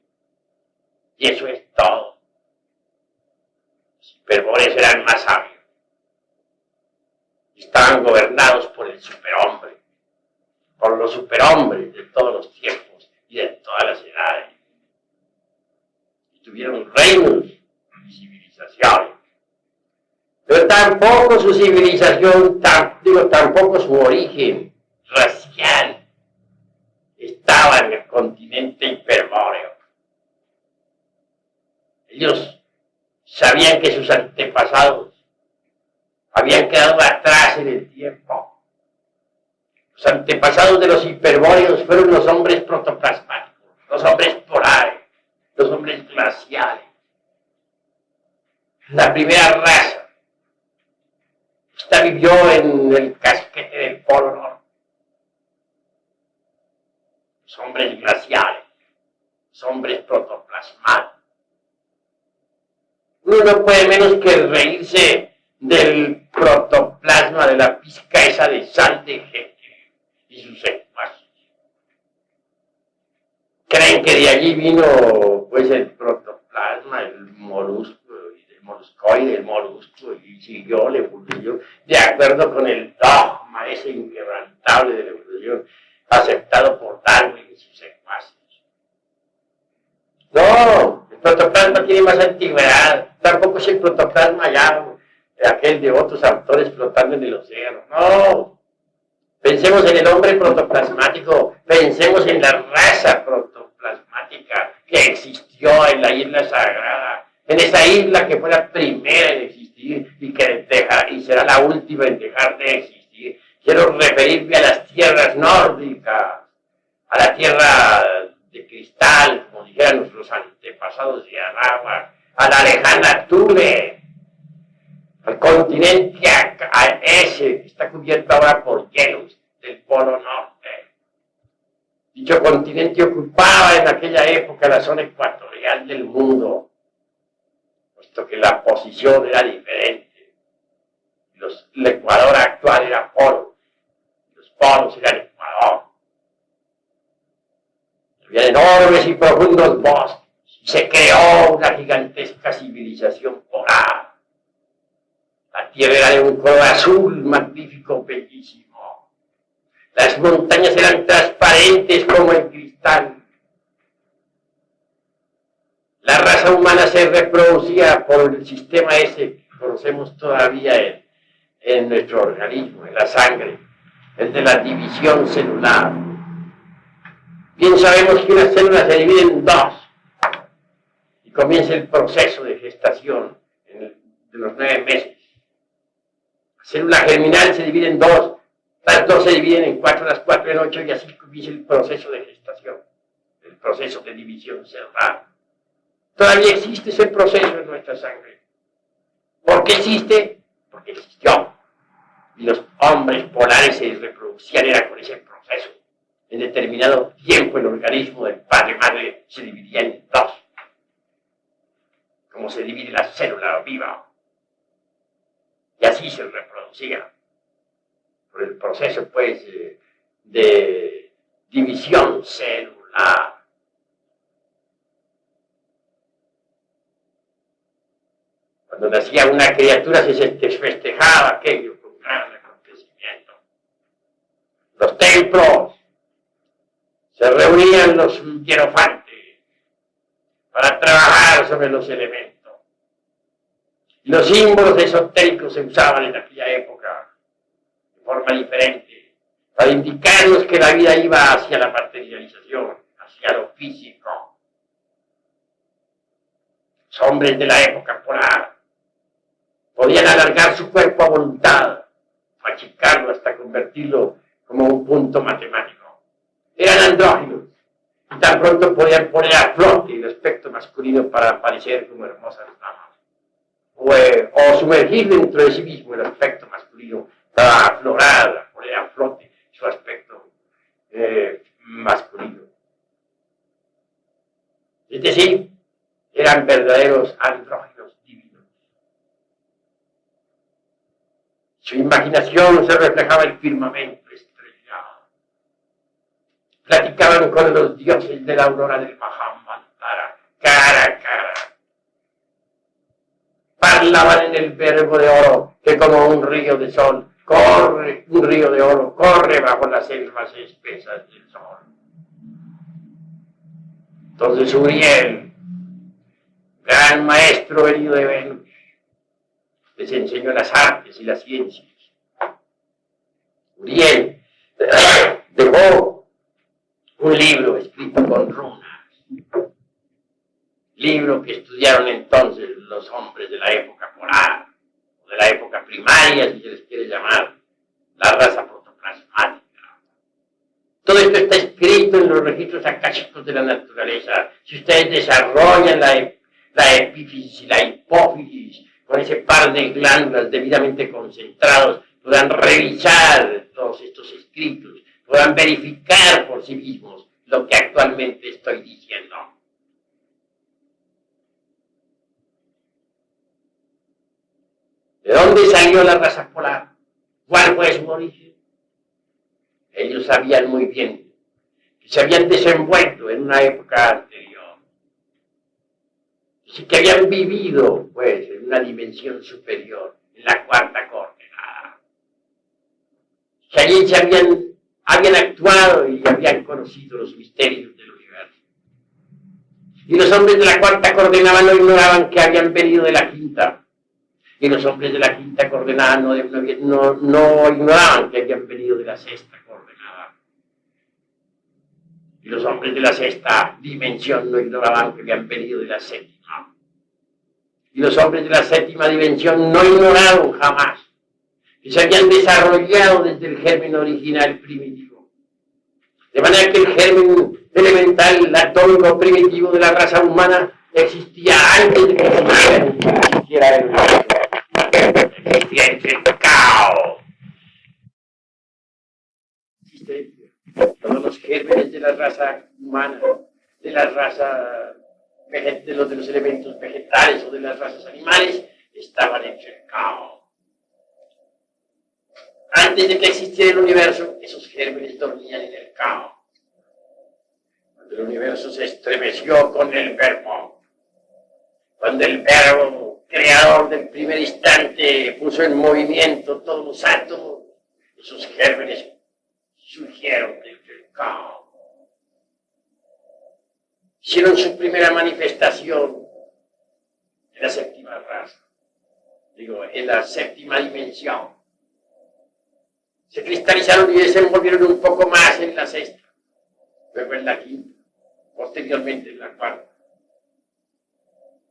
Y eso es todo. Los hiperbóreos eran más sabios. Estaban gobernados por el superhombre, por los superhombres de todos los tiempos y de todas las edades. Y tuvieron reinos y civilizaciones. Pero tampoco su civilización, tampoco su origen racial estaba en el continente hiperbóreo. Ellos sabían que sus antepasados habían quedado atrás en el tiempo. Los antepasados de los hiperbóreos fueron los hombres protoplasmáticos, los hombres polares, los hombres glaciales. La primera raza. Esta vivió en el casquete del Polo Norte. Los hombres glaciales, los hombres protoplasmáticos. Uno no puede menos que reírse del protoplasma, de la pizca esa de sal de gente y sus secuaces. Creen que de allí vino pues el protoplasma, el molusco, el molusco, y siguió la evolución de acuerdo con el dogma ese inquebrantable de la evolución aceptado por Darwin y sus secuaces. No, el protoplasma tiene más antigüedad, tampoco es el protoplasma ya aquel de otros autores flotando en el océano, no. Pensemos en el hombre protoplasmático, pensemos en la raza protoplasmática que existió en la isla sagrada, en esa isla que fue la primera en existir y será la última en dejar de existir. Quiero referirme a las tierras nórdicas, a la tierra de cristal, como dijeran nuestros antepasados de Anáhuac, a la lejana Thule, al continente ese que está cubierto ahora por hielos del Polo Norte. Dicho continente ocupaba en aquella época la zona ecuatorial del mundo, puesto que la posición era diferente. El Ecuador actual era polo, los polos eran Ecuador. Había enormes y profundos bosques, y se creó una gigantesca civilización polar. La tierra era de un color azul, magnífico, bellísimo. Las montañas eran transparentes como el cristal. La raza humana se reproducía por el sistema ese que conocemos todavía en nuestro organismo, en la sangre, el de la división celular. Bien sabemos que una célula se divide en dos y comienza el proceso de gestación de los 9 meses. La célula germinal se divide en dos, las dos se dividen en 4, las 4 en 8 y así comienza el proceso de gestación, el proceso de división celular. Todavía existe ese proceso en nuestra sangre. ¿Por qué existe? Porque existió. Y los hombres polares se reproducían, era con ese proceso. En determinado tiempo el organismo del padre-madre se dividía en dos. Como se divide la célula viva. Y así se reproducía. Por el proceso, pues, de división celular. Cuando nacía una criatura se festejaba aquello con gran acontecimiento. Los templos se reunían los hierofantes para trabajar sobre los elementos. Y los símbolos esotéricos se usaban en aquella época de forma diferente para indicarnos que la vida iba hacia la materialización, hacia lo físico. Los hombres de la época polar podían alargar su cuerpo a voluntad, achicarlo hasta convertirlo como un punto matemático. Eran andróginos y tan pronto podían poner a flote el aspecto masculino para aparecer como hermosas damas. O sumergir dentro de sí mismo el aspecto masculino para aflorar, poner a flote su aspecto masculino. Es decir, eran verdaderos andróginos divinos. Su imaginación se reflejaba en el firmamento estrellado. Platicaban con los dioses de la aurora del Mahamantara, cara a cara. Parlaban en el verbo de oro, que como un río de sol, corre, un río de oro, corre bajo las selvas espesas del sol. Entonces Uriel, gran maestro venido de Venus, les enseñó las artes y las ciencias. Uriel dejó un libro escrito con runas, libro que estudiaron entonces los hombres de la época polar, o de la época primaria, si se les quiere llamar, la raza protoplasmática. Todo esto está escrito en los registros akáshicos de la naturaleza. Si ustedes desarrollan la epífisis y la hipófisis, con ese par de glándulas debidamente concentrados, podrán revisar todos estos escritos, podrán verificar por sí mismos lo que actualmente estoy diciendo. ¿De dónde salió la raza polar? ¿Cuál fue su origen? Ellos sabían muy bien que se habían desenvuelto en una época anterior. Así que habían vivido, pues, en una dimensión superior, en la cuarta coordenada. Que allí se habían actuado y habían conocido los misterios del universo. Y los hombres de la cuarta coordenada no ignoraban que habían venido de la quinta. Y los hombres de la quinta coordenada no ignoraban que habían venido de la sexta coordenada. Y los hombres de la sexta dimensión no ignoraban que habían venido de la séptima. Y los hombres de la séptima dimensión no ignoraron jamás que se habían desarrollado desde el germen original primitivo. De manera que el germen elemental, el atómico primitivo de la raza humana existía antes de que existiera el universo. Existía el caos. Todos los gérmenes de la raza humana, de la raza de los elementos vegetales o de las razas animales, estaban entre el caos. Antes de que existiera el universo, esos gérmenes dormían en el caos. Cuando el universo se estremeció con el verbo, cuando el verbo creador del primer instante puso en movimiento todos los átomos, esos gérmenes surgieron del caos. Hicieron su primera manifestación en la séptima raza, en la séptima dimensión. Se cristalizaron y desenvolvieron un poco más en la sexta, luego en la quinta, posteriormente en la cuarta.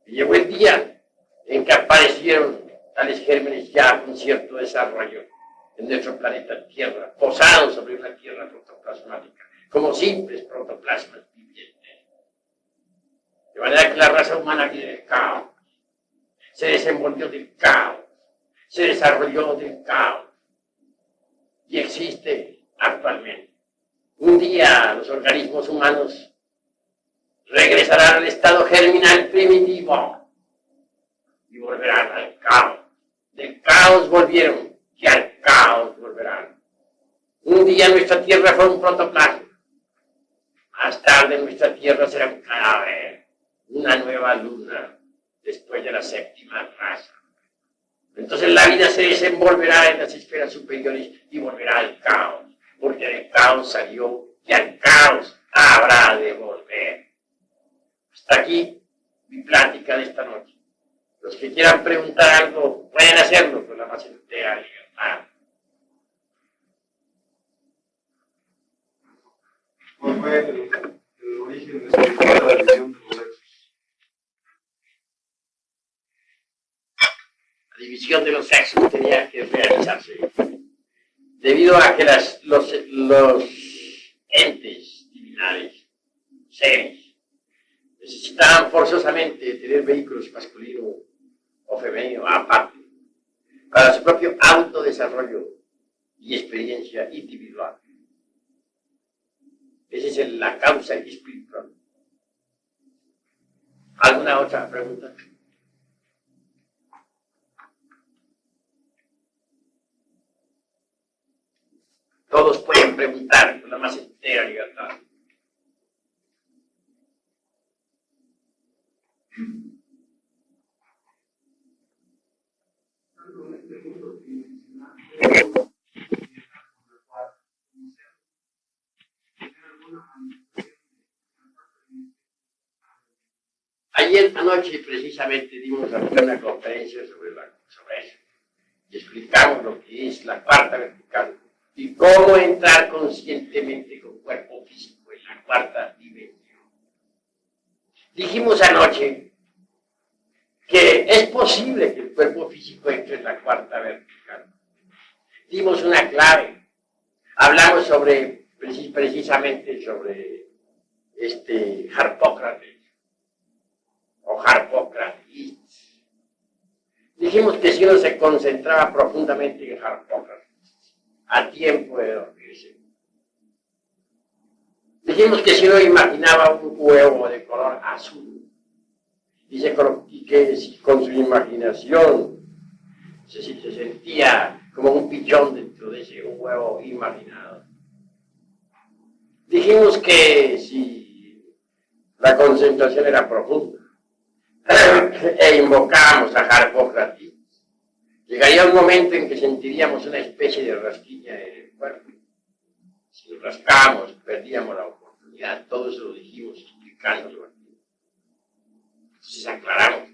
Y llegó el día en que aparecieron tales gérmenes ya con cierto desarrollo en nuestro planeta Tierra, posados sobre una Tierra protoplasmática, como simples protoplasmas vivientes. De manera que la raza humana viene del caos, se desenvolvió del caos, se desarrolló del caos y existe actualmente. Un día los organismos humanos regresarán al estado germinal primitivo y volverán al caos. Del caos volvieron y al caos volverán. Un día nuestra tierra fue un protoplasma. Más tarde nuestra tierra será un cadáver, una nueva luna, después de la séptima raza. Entonces la vida se desenvolverá en las esferas superiores y volverá al caos, porque del caos salió y al caos habrá de volver. Hasta aquí mi plática de esta noche. Los que quieran preguntar algo pueden hacerlo con la más entera libertad. ¿Cuál fue el origen espiritual de la división de los sexos? La división de los sexos tenía que realizarse debido a que los entes divinales, seres, necesitaban forzosamente tener vehículos masculino o femenino aparte para su propio autodesarrollo y experiencia individual. Esa es la causa espiritual. ¿Alguna otra pregunta? Todos pueden preguntar con la más entera libertad. Ayer anoche precisamente dimos una conferencia sobre eso y explicamos lo que es la cuarta vertical y cómo entrar conscientemente con cuerpo físico en la cuarta dimensión. Dijimos anoche que es posible que el cuerpo físico entre en la cuarta vertical. Dimos una clave. Hablamos precisamente sobre Harpócrates o Harpócrates. Dijimos que si uno se concentraba profundamente en Harpócrates, a tiempo de dormirse. Dijimos que si uno imaginaba un huevo de color azul, y que si con su imaginación se sentía como un pichón dentro de ese huevo imaginado. Dijimos que si la concentración era profunda e invocábamos a Harpócrates, llegaría un momento en que sentiríamos una especie de rasquiña en el cuerpo. Si nos rascábamos, perdíamos la oportunidad. Todo eso lo dijimos explicándolo aquí. Entonces aclaramos.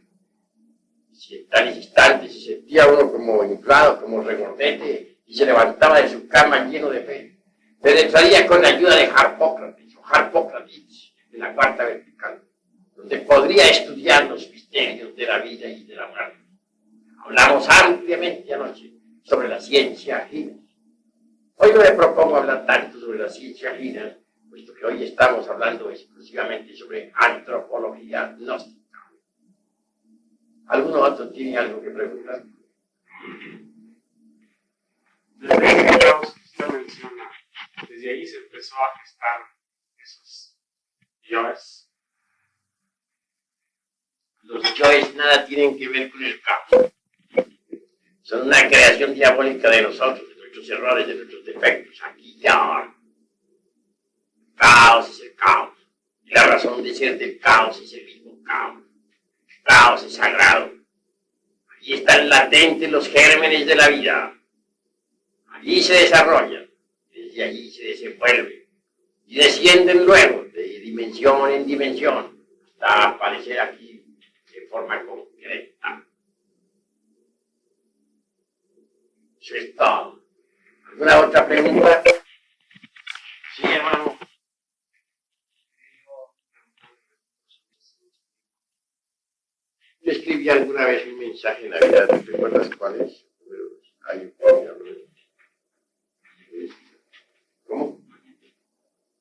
Si en tales instantes se sentía uno como inflado, como regordete, y se levantaba de su cama lleno de fe, penetraría con la ayuda de Harpócrates o Harpócrates en la cuarta vertical, donde podría estudiar los misterios de la vida y de la muerte. Hablamos ampliamente anoche sobre la ciencia gina. Hoy no me propongo hablar tanto sobre la ciencia gina, puesto que hoy estamos hablando exclusivamente sobre antropología gnóstica. ¿Alguno otro tiene algo que preguntar? Desde ese caos que usted menciona, desde ahí se empezó a gestar esos yoes. Los yoes nada tienen que ver con el caos. Son una creación diabólica de nosotros, de nuestros errores, de nuestros defectos. Aquí y ahora. El caos es el caos. Y la razón de ser del caos es el mismo caos. El caos es sagrado. Allí están latentes los gérmenes de la vida. Allí se desarrollan. Desde allí se desenvuelven. Y descienden luego de dimensión en dimensión hasta aparecer aquí de forma concreta. Eso es todo. ¿Alguna otra pregunta? Sí, hermano. Yo escribí alguna vez un mensaje en Navidad, ¿te recuerdas cuál es? ¿Cómo?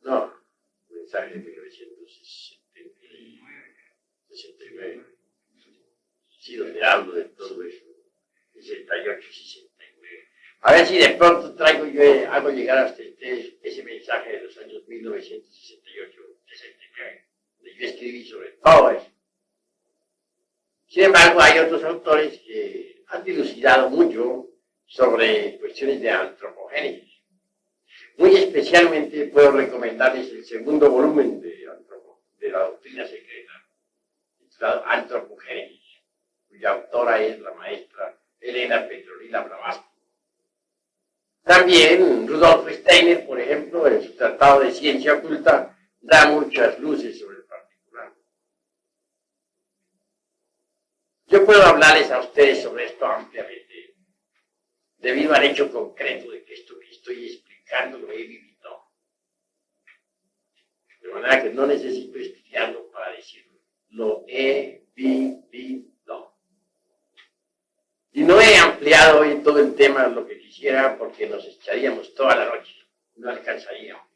No, un mensaje de 1979. 69. Sí, donde hablo de todo eso. 68, 69. A ver si de pronto hago llegar hasta ese mensaje de los años 1968, 69, donde yo escribí sobre todo eso. Sin embargo, hay otros autores que han dilucidado mucho sobre cuestiones de antropogénesis. Muy especialmente puedo recomendarles el segundo volumen de la doctrina secreta, titulado Antropogénesis, cuya autora es la maestra Elena Petronila Blavatsky. También Rudolf Steiner, por ejemplo, en su Tratado de Ciencia Oculta, da muchas luces sobre el particular. Yo puedo hablarles a ustedes sobre esto ampliamente, debido al hecho concreto de que esto que estoy explicando lo he vivido. De manera que no necesito estudiarlo para decirlo. Lo he vivido. Y no he ampliado hoy todo el tema lo que quisiera porque nos echaríamos toda la noche. No alcanzaríamos.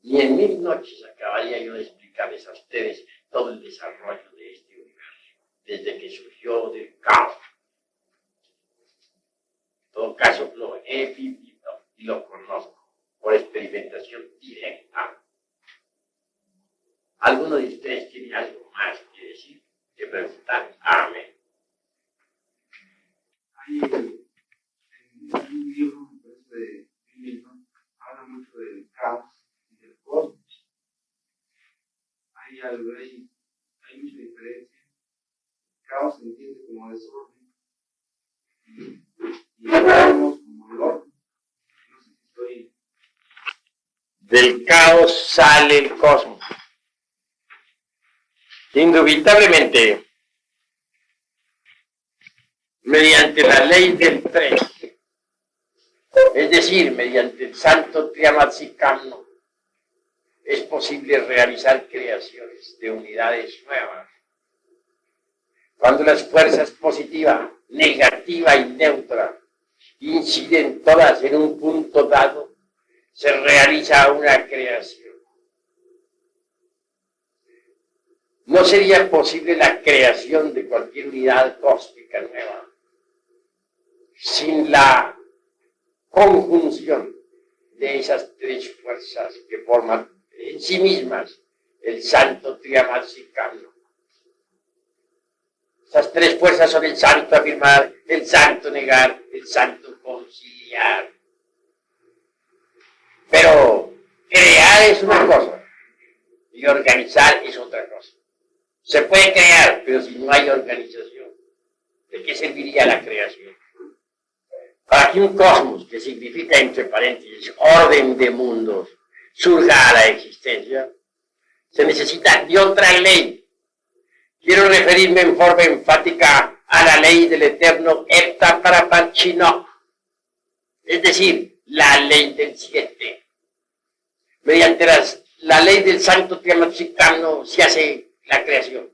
Ni en 1000 noches acabaría yo de explicarles a ustedes todo el desarrollo de este universo, desde que surgió del caos. En todo caso, lo he vivido y lo conozco por experimentación directa. ¿Alguno de ustedes tiene algo más que decir, que preguntar? Amén. Hay en un libro, me parece, de Milton, habla mucho del caos y del cosmos. Hay algo ahí, hay mucha diferencia. El caos se entiende como desorden y el cosmos como el orden. No sé si estoy... Del caos sale el cosmos. Indubitablemente, mediante la ley del 3, es decir, mediante el santo Triamatzikamno, es posible realizar creaciones de unidades nuevas. Cuando las fuerzas positiva, negativa y neutra inciden todas en un punto dado, se realiza una creación. No sería posible la creación de cualquier unidad cósmica nueva sin la conjunción de esas tres fuerzas que forman en sí mismas el santo Triamatzikamno. Esas tres fuerzas son el santo afirmar, el santo negar, el santo conciliar. Pero crear es una cosa y organizar es otra cosa. Se puede crear, pero si no hay organización, ¿de qué serviría la creación? Para que un cosmos, que significa entre paréntesis orden de mundos, surja a la existencia, se necesita de otra ley. Quiero referirme en forma enfática a la ley del eterno Hepta Parapanchino, es decir, la ley del 7. Mediante la ley del santo Triamatzikamno se hace la creación,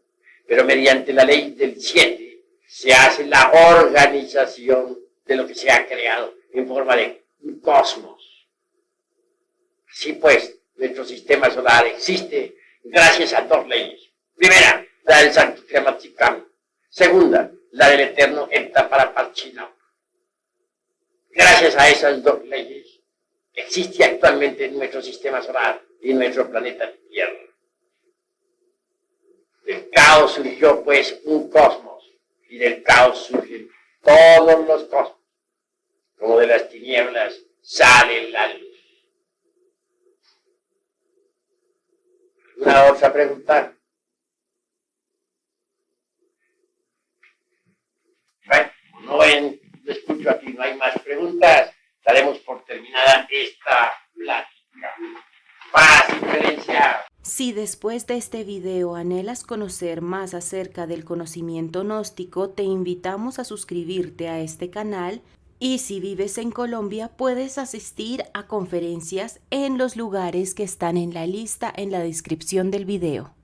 pero mediante la ley del 7 se hace la organización de lo que se ha creado en forma de un cosmos. Así pues, nuestro sistema solar existe gracias a dos leyes. Primera, la del santo Triamatzikamno. Segunda, la del eterno Hepta Parapanchino. Gracias a esas dos leyes, existe actualmente nuestro sistema solar y nuestro planeta Tierra. Del caos surgió, pues, un cosmos, y del caos surgen todos los cosmos. Como de las tinieblas sale la luz. ¿Alguna otra pregunta? Bueno, no escucho aquí, no hay más preguntas. Daremos por terminada esta plática. Paz y diferencia. Si después de este video anhelas conocer más acerca del conocimiento gnóstico, te invitamos a suscribirte a este canal y si vives en Colombia puedes asistir a conferencias en los lugares que están en la lista en la descripción del video.